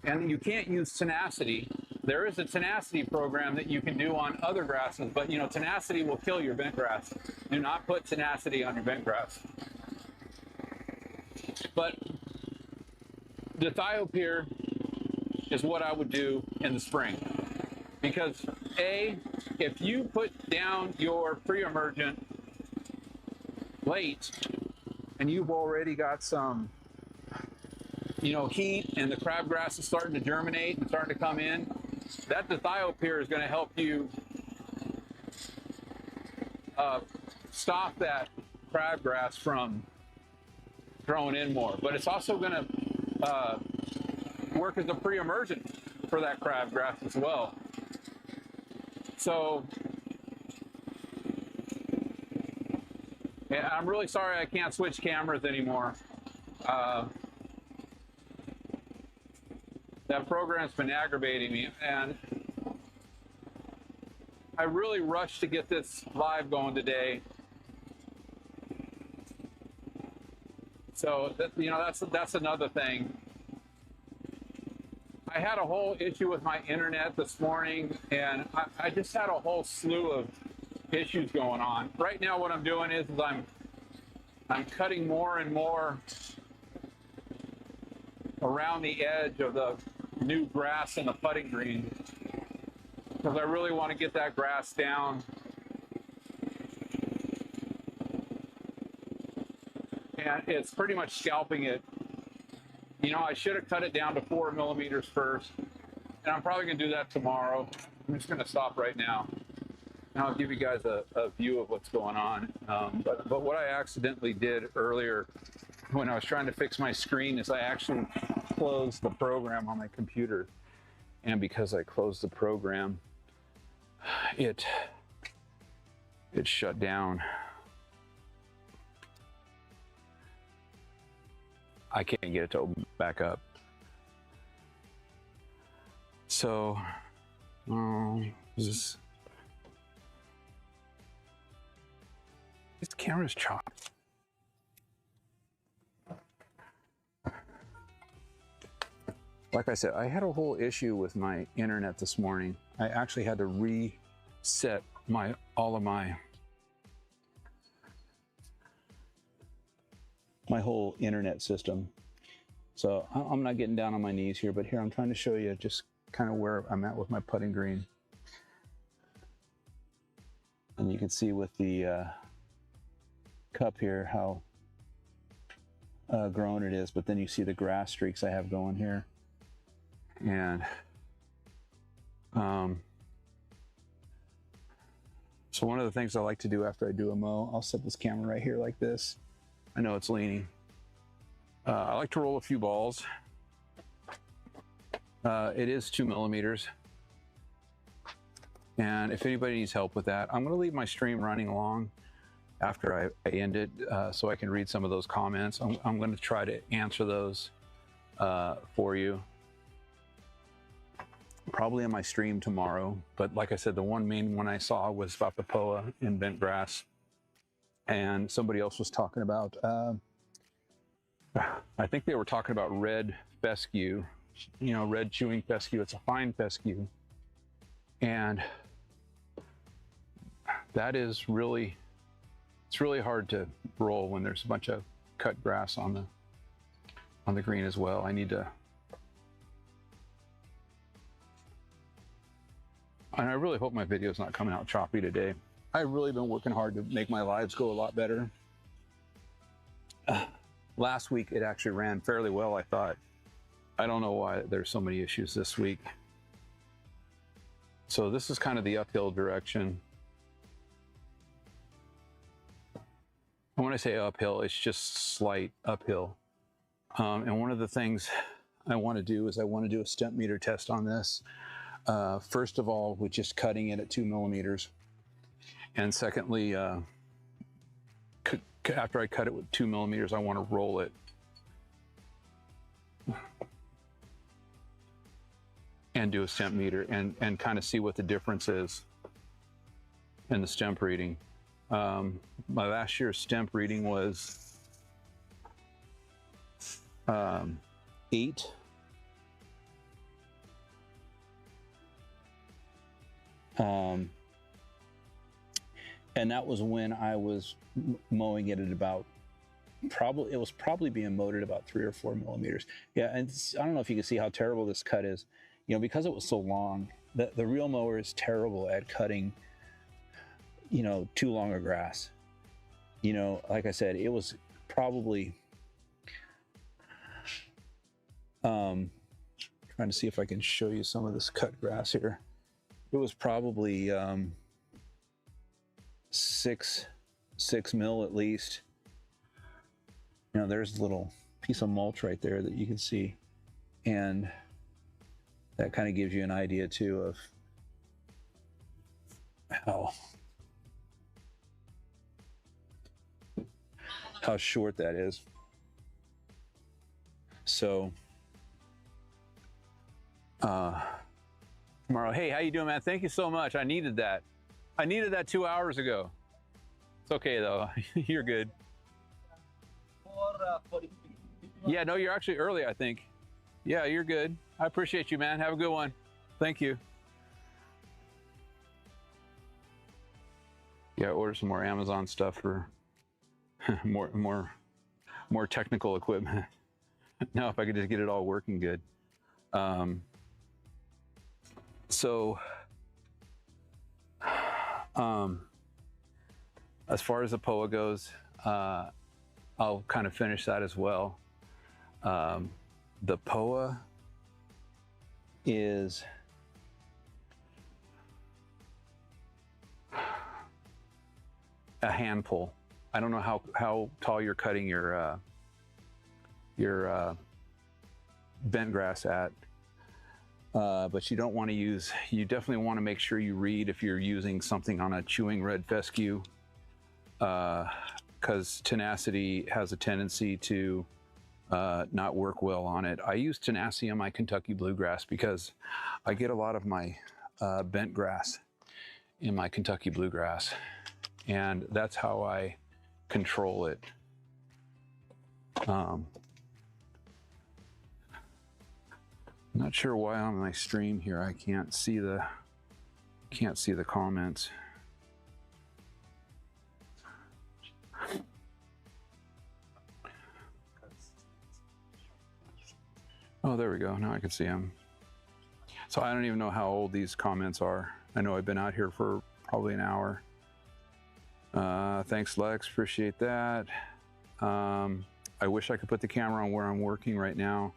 And you can't use tenacity. There is a tenacity program that you can do on other grasses, but you know, tenacity will kill your bent grass. Do not put tenacity on your bent grass. But the thiopure is what I would do in the spring. Because A, if you put down your pre-emergent late and you've already got some, you know, heat and the crabgrass is starting to germinate and starting to come in, that dithiopyr is going to help you stop that crabgrass from growing in more. But it's also going to work as a pre-emergent for that crabgrass as well. So, yeah, I'm really sorry I can't switch cameras anymore. That program's been aggravating me, and I really rushed to get this live going today. So you know, that's another thing. I had a whole issue with my internet this morning, and I just had a whole slew of issues going on. Right now, what I'm doing is I'm cutting more and more around the edge of the new grass in the putting green, because I really want to get that grass down. And it's pretty much scalping it. You know, I should have cut it down to 4 millimeters first, and I'm probably going to do that tomorrow. I'm just going to stop right now, and I'll give you guys a view of what's going on. But what I accidentally did earlier when I was trying to fix my screen is I actually closed the program on my computer, and because I closed the program, it shut down. I can't get it to open back up. So, this camera's chopped. Like I said, I had a whole issue with my internet this morning. I actually had to reset all of my whole internet system. So I'm not getting down on my knees here, but here I'm trying to show you just kind of where I'm at with my putting green. And you can see with the cup here how grown it is, but then you see the grass streaks I have going here. And so one of the things I like to do after I do a mow, I'll set this camera right here like this. I know it's leaning. I like to roll a few balls. It is 2 millimeters. And if anybody needs help with that, I'm going to leave my stream running along after I end it so I can read some of those comments. I'm going to try to answer those for you. Probably in my stream tomorrow. But like I said, the one main one I saw was about the POA in bent grass. And somebody else was talking about, I think they were talking about red fescue, you know, red chewing fescue. It's a fine fescue. And that is really, it's really hard to roll when there's a bunch of cut grass on the green as well. I need to, and I really hope my video is not coming out choppy today. I've really been working hard to make my lives go a lot better. Last week, it actually ran fairly well, I thought. I don't know why there's so many issues this week. So this is kind of the uphill direction. And when I say uphill, it's just slight uphill. And one of the things I want to do is I want to do a stemp meter test on this. First of all, with just cutting it at 2 millimeters. And secondly, after I cut it with 2 millimeters, I want to roll it. And do a stemp meter and kind of see what the difference is in the stemp reading. My last year's stemp reading was 8. And that was when I was mowing it at about, it was probably being mowed at about 3 or 4 millimeters. Yeah, and I don't know if you can see how terrible this cut is. You know, because it was so long, the reel mower is terrible at cutting, you know, too long a grass. You know, like I said, it was probably, trying to see if I can show you some of this cut grass here. It was probably 6 mil at least. You know, there's a little piece of mulch right there that you can see. And that kind of gives you an idea too of how short that is. So, Marlo, hey, how you doing, man? Thank you so much. I needed that. I needed that 2 hours ago. It's okay though. You're good. Yeah, no, you're actually early, I think. Yeah, you're good. I appreciate you, man. Have a good one. Thank you. Yeah, order some more Amazon stuff for more technical equipment. Now, if I could just get it all working good. As far as the POA goes, I'll kind of finish that as well. The POA is a hand pull. I don't know how tall you're cutting your bent grass at, but you don't want to use, you definitely want to make sure you read if you're using something on a chewing red fescue, because tenacity has a tendency to not work well on it. I use tenacity on my Kentucky bluegrass because I get a lot of my bent grass in my Kentucky bluegrass, and that's how I control it. Not sure why on my stream here I can't see the comments. Oh, there we go. Now I can see them. So I don't even know how old these comments are. I know I've been out here for probably an hour. Thanks, Lex. Appreciate that. I wish I could put the camera on where I'm working right now.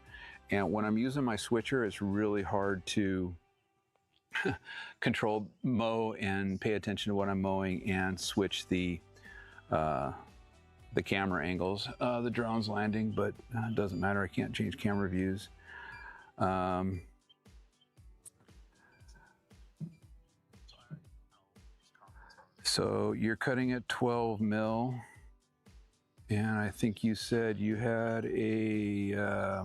And when I'm using my switcher, it's really hard to control, mow, and pay attention to what I'm mowing and switch the camera angles. The drone's landing, but it doesn't matter. I can't change camera views. So you're cutting at 12 mil, and I think you said you had a,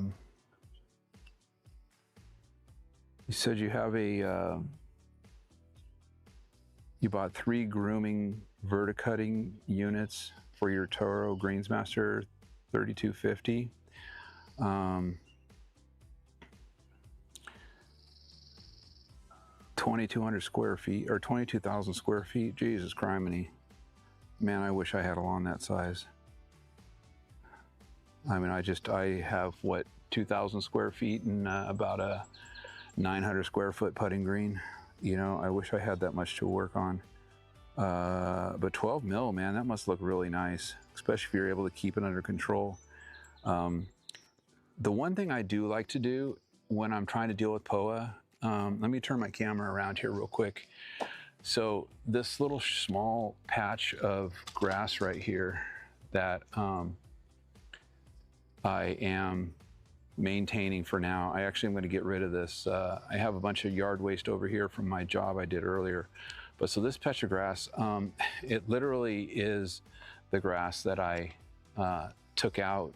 you said you have a, you bought 3 grooming verticutting units for your Toro Greensmaster 3250. 2,200 square feet, or 22,000 square feet. Jesus criminy. Man, I wish I had a lawn that size. I mean, I have, what, 2,000 square feet and about a 900 square foot putting green. You know, I wish I had that much to work on. But 12 mil, man, that must look really nice, especially if you're able to keep it under control. The one thing I do like to do when I'm trying to deal with POA, let me turn my camera around here real quick. So this little small patch of grass right here that I am maintaining for now. I actually am going to get rid of this. I have a bunch of yard waste over here from my job I did earlier. But so this patch of grass, it literally is the grass that I took out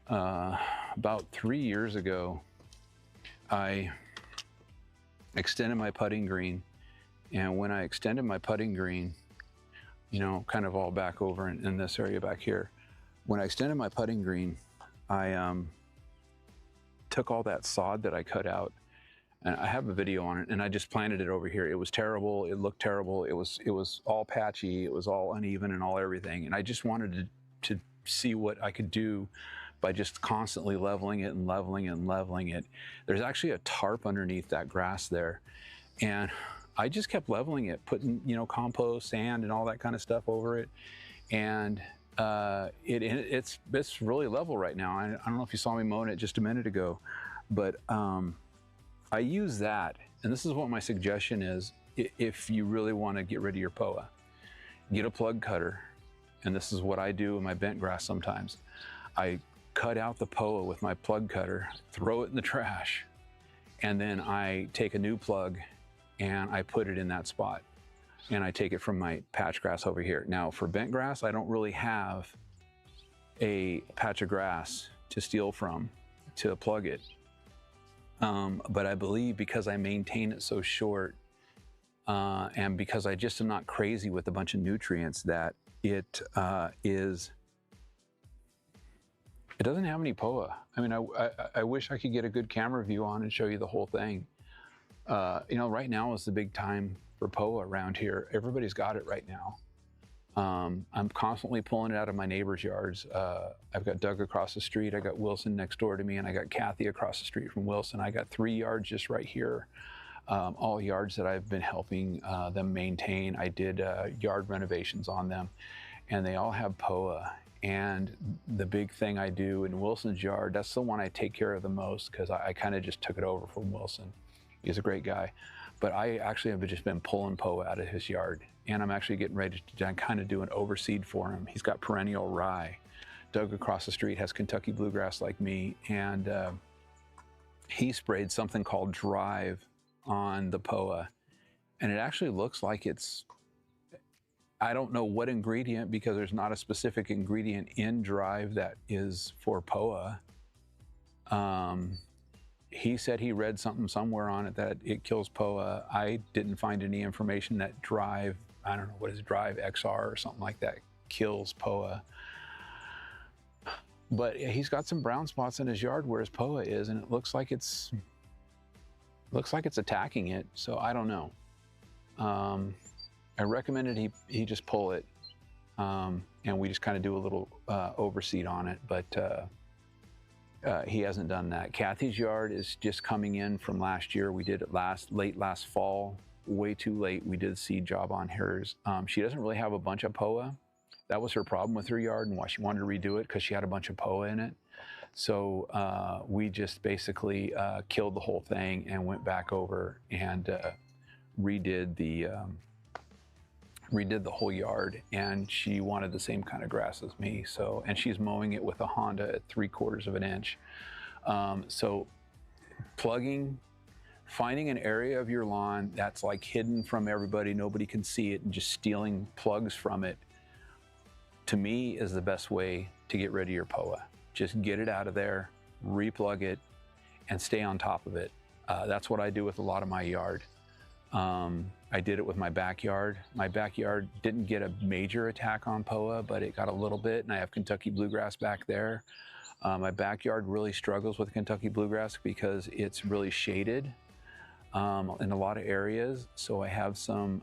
about 3 years ago. I extended my putting green, and when I extended my putting green, you know, kind of all back over in this area back here, when I extended my putting green, I took all that sod that I cut out, and I have a video on it, and I just planted it over here. It was terrible. It looked terrible. It was all patchy. It was all uneven and all everything. And I just wanted to see what I could do by just constantly leveling it and leveling it and leveling it. There's actually a tarp underneath that grass there. And I just kept leveling it, putting, you know, compost, sand, and all that kind of stuff over it. And it's really level right now. I don't know if you saw me mowing it just a minute ago, but I use that. And this is what my suggestion is. If you really want to get rid of your POA, get a plug cutter. And this is what I do in my bent grass sometimes. I cut out the POA with my plug cutter, throw it in the trash, and then I take a new plug and I put it in that spot. And I take it from my patch grass over here. Now for bent grass, I don't really have a patch of grass to steal from to plug it. But I believe because I maintain it so short and because I just am not crazy with a bunch of nutrients, that it doesn't have any POA. I mean, I wish I could get a good camera view on and show you the whole thing. You know, right now is the big time for POA around here. Everybody's got it right now. I'm constantly pulling it out of my neighbor's yards. I've got Doug across the street. I got Wilson next door to me, and I got Kathy across the street from Wilson. I got 3 yards just right here, all yards that I've been helping them maintain. I did yard renovations on them, and they all have POA. And the big thing I do in Wilson's yard, that's the one I take care of the most, because I kind of just took it over from Wilson. He's a great guy. But I actually have just been pulling POA out of his yard, and I'm actually getting ready to kind of do an overseed for him. He's got perennial rye. Doug across the street has Kentucky bluegrass like me, and he sprayed something called Drive on the POA, and it actually looks like it's, I don't know what ingredient, because there's not a specific ingredient in Drive that is for POA. He said he read something somewhere on it that it kills POA. I didn't find any information that Drive, I don't know, what is Drive XR or something like that, kills POA. But he's got some brown spots in his yard where his POA is, and it looks like it's attacking it. So I don't know. I recommended he just pull it, and we just kind of do a little overseed on it, but he hasn't done that. Kathy's yard is just coming in from last year. We did it late last fall, way too late. We did a seed job on hers. She doesn't really have a bunch of POA. That was her problem with her yard and why she wanted to redo it, because she had a bunch of POA in it. So we just basically killed the whole thing and went back over and redid the whole yard, and she wanted the same kind of grass as me. So, and she's mowing it with a Honda at 3/4 of an inch. So plugging, finding an area of your lawn that's like hidden from everybody, nobody can see it, and just stealing plugs from it, to me, is the best way to get rid of your POA. Just get it out of there, replug it, and stay on top of it. That's what I do with a lot of my yard. I did it with my backyard. My backyard didn't get a major attack on POA, but it got a little bit, and I have Kentucky bluegrass back there. My backyard really struggles with Kentucky bluegrass because it's really shaded in a lot of areas. So I have some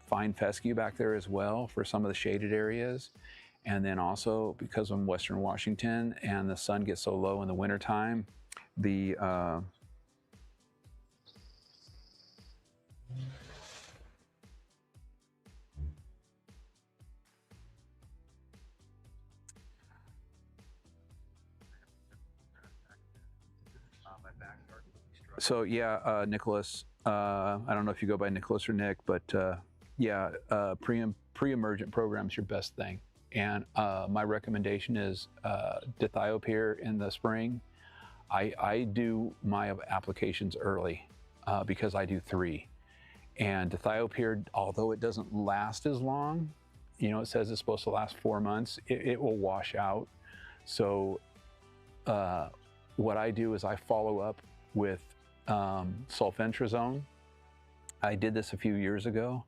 fine fescue back there as well for some of the shaded areas. And then also, because I'm Western Washington and the sun gets so low in the wintertime, the so yeah, Nicholas, I don't know if you go by Nicholas or Nick, but yeah, pre-emergent program is your best thing. And my recommendation is dithiopyr in the spring. I do my applications early because I do 3. And dithiopyr, although it doesn't last as long, you know, it says it's supposed to last 4 months, it will wash out. So what I do is I follow up with sulfentrazone. I did this a few years ago.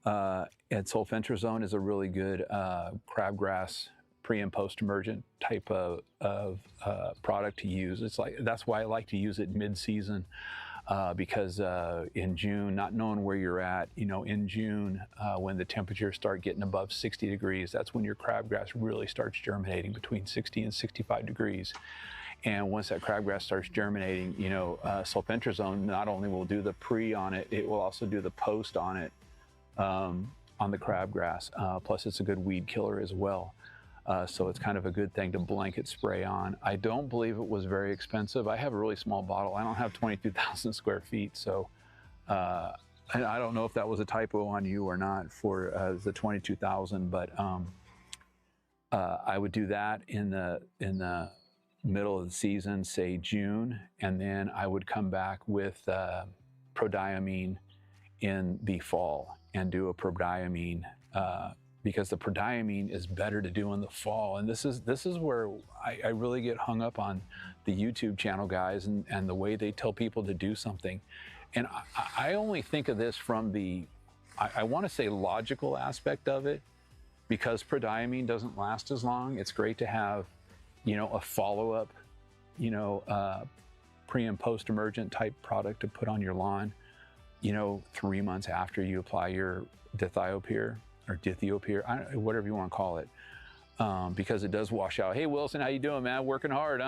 And sulfentrazone is a really good crabgrass pre and post emergent type of product to use. It's like, that's why I like to use it mid-season because in June, not knowing where you're at, you know, in June when the temperatures start getting above 60 degrees, that's when your crabgrass really starts germinating between 60 and 65 degrees. And once that crabgrass starts germinating, you know, sulfentrazone not only will do the pre on it, it will also do the post on it. On the crabgrass, plus it's a good weed killer as well. So it's kind of a good thing to blanket spray on. I don't believe it was very expensive. I have a really small bottle. I don't have 22,000 square feet, so I don't know if that was a typo on you or not for the 22,000, but I would do that in the middle of the season, say June, and then I would come back with prodiamine in the fall and do a prodiamine because the prodiamine is better to do in the fall. And this is where I really get hung up on the YouTube channel guys and the way they tell people to do something. And I only think of this from the, I want to say logical aspect of it, because prodiamine doesn't last as long. It's great to have, you know, a follow-up, you know, pre and post emergent type product to put on your lawn, you know, 3 months after you apply your dithiopyr or dithiopyr, whatever you want to call it, because it does wash out. Hey, Wilson, how you doing, man? Working hard,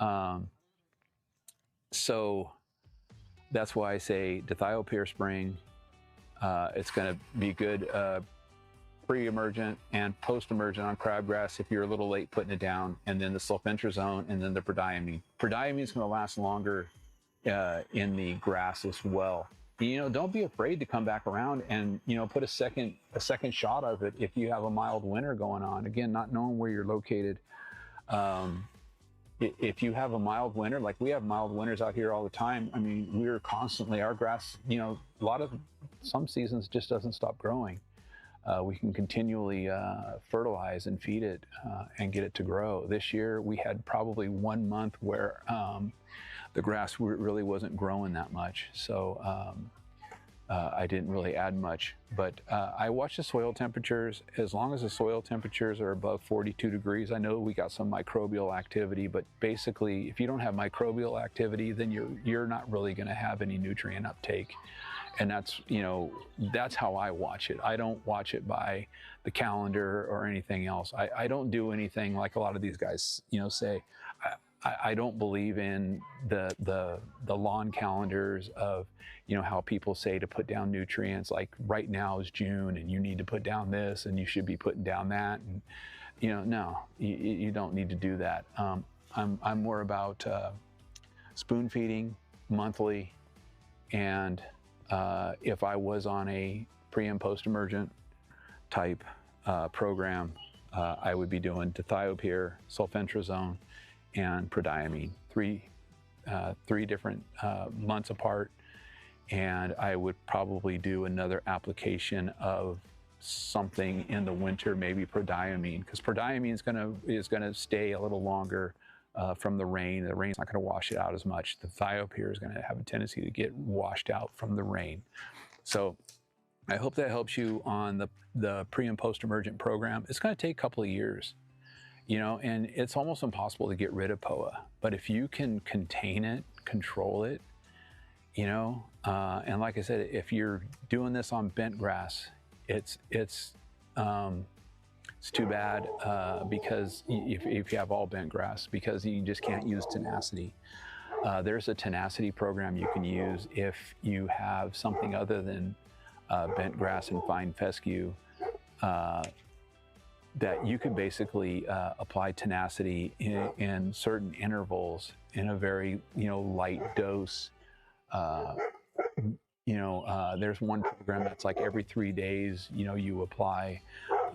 huh? So that's why I say dithiopyr spring. It's going to be good pre-emergent and post-emergent on crabgrass if you're a little late putting it down, and then the sulfentrazone and then the prodiamine. Prodiamine is going to last longer in the grass as well. You know, don't be afraid to come back around and, you know, put a second shot of it if you have a mild winter going on. Again, not knowing where you're located. If you have a mild winter, like we have mild winters out here all the time. I mean, we're constantly, our grass, you know, some seasons just doesn't stop growing. We can continually fertilize and feed it and get it to grow. This year, we had probably 1 month where the grass really wasn't growing that much. So I didn't really add much, but I watch the soil temperatures. As long as the soil temperatures are above 42 degrees, I know we got some microbial activity, but basically if you don't have microbial activity, then you're not really gonna have any nutrient uptake. And that's, you know, that's how I watch it. I don't watch it by the calendar or anything else. I don't do anything like a lot of these guys, you know, say. I don't believe in the lawn calendars of, you know, how people say to put down nutrients, like right now is June and you need to put down this and you should be putting down that. And, you know, no, you don't need to do that. I'm more about spoon feeding monthly, and if I was on a pre and post emergent type program, I would be doing dithiopyr, sulfentrazone, and prodiamine, three different months apart. And I would probably do another application of something in the winter, maybe prodiamine, because prodiamine is gonna stay a little longer from the rain. The rain's not gonna wash it out as much. The dithiopyr is gonna have a tendency to get washed out from the rain. So I hope that helps you on the pre and post emergent program. It's gonna take a couple of years. You know, and it's almost impossible to get rid of POA. But if you can contain it, control it, you know, and like I said, if you're doing this on bent grass, it's too bad because if you have all bent grass, because you just can't use tenacity. There's a tenacity program you can use if you have something other than bent grass and fine fescue. That you could basically apply tenacity in certain intervals in a very, you know, light dose. You know, there's one program that's like every 3 days, you know, you apply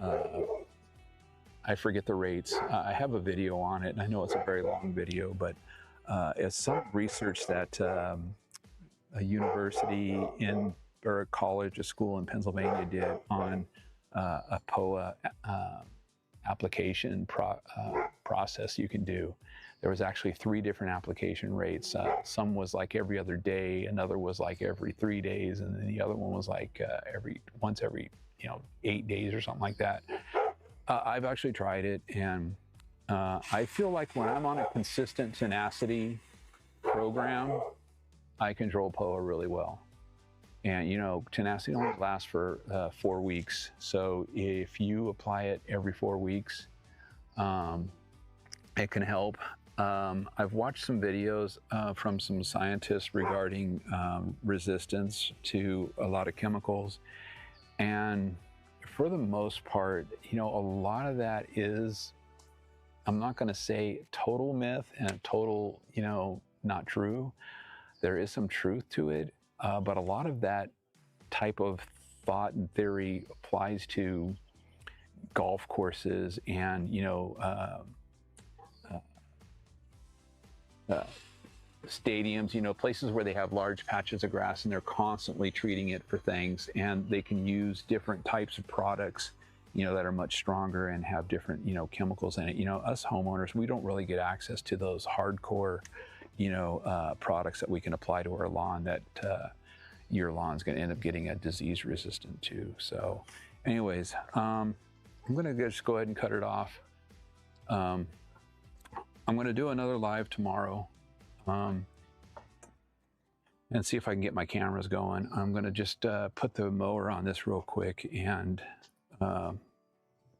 I forget the rates. I have a video on it, and I know it's a very long video, but it's some research that a university in or a college, a school in Pennsylvania did on a POA application process you can do. There was actually 3 different application rates. Some was like every other day, another was like every 3 days, and then the other one was like once every 8 days or something like that. I've actually tried it, and I feel like when I'm on a consistent tenacity program, I control POA really well. And tenacity only lasts for 4 weeks. So if you apply it every 4 weeks, it can help. I've watched some videos from some scientists regarding resistance to a lot of chemicals. And for the most part, a lot of that is, I'm not going to say total myth and total, not true. There is some truth to it. But a lot of that type of thought and theory applies to golf courses and, stadiums, places where they have large patches of grass and they're constantly treating it for things, and they can use different types of products, that are much stronger and have different, chemicals in it. Us homeowners, we don't really get access to those hardcore, products that we can apply to our lawn that your lawn's going to end up getting a disease resistant to. So anyways, I'm going to just go ahead and cut it off. I'm going to do another live tomorrow and see if I can get my cameras going. I'm going to just put the mower on this real quick and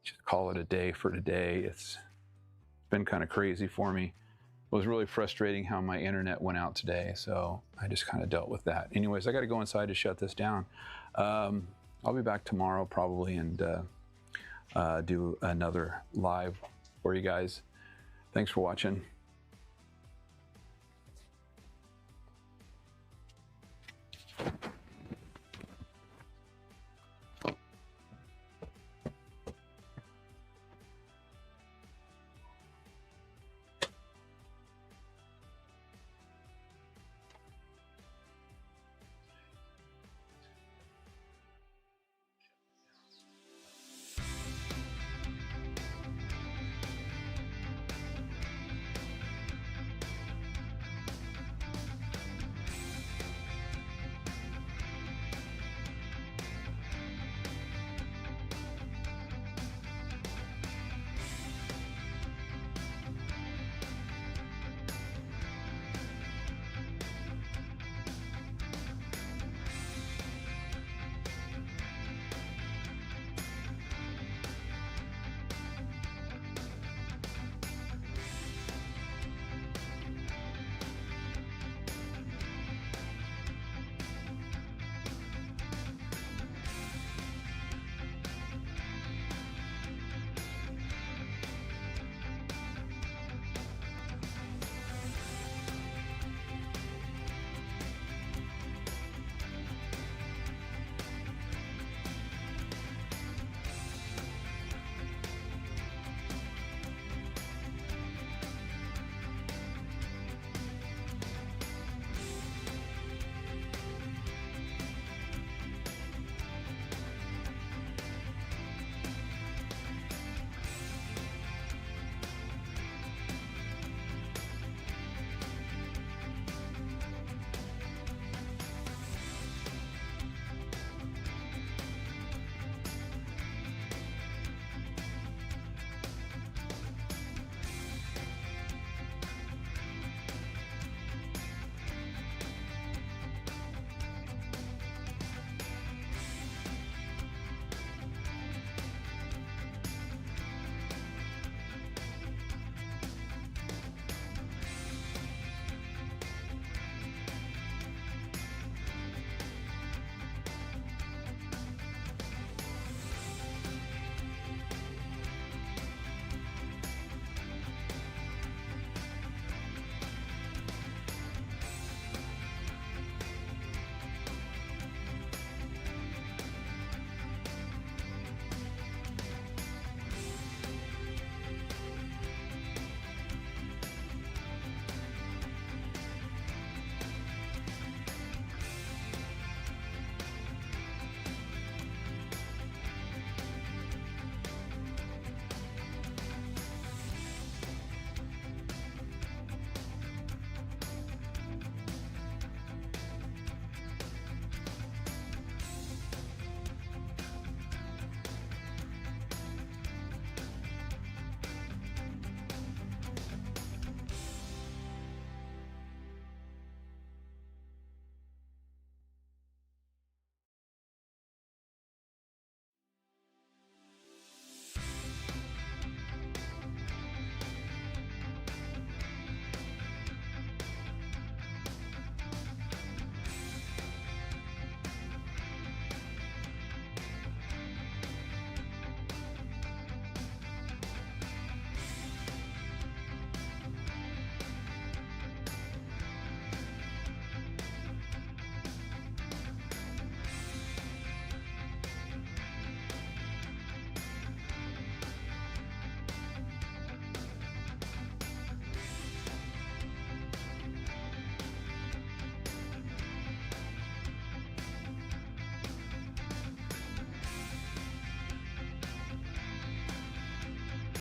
just call it a day for today. It's been kind of crazy for me. It was really frustrating how my internet went out today, so I just kind of dealt with that. Anyways, I got to go inside to shut this down. I'll be back tomorrow probably and do another live for you guys. Thanks for watching.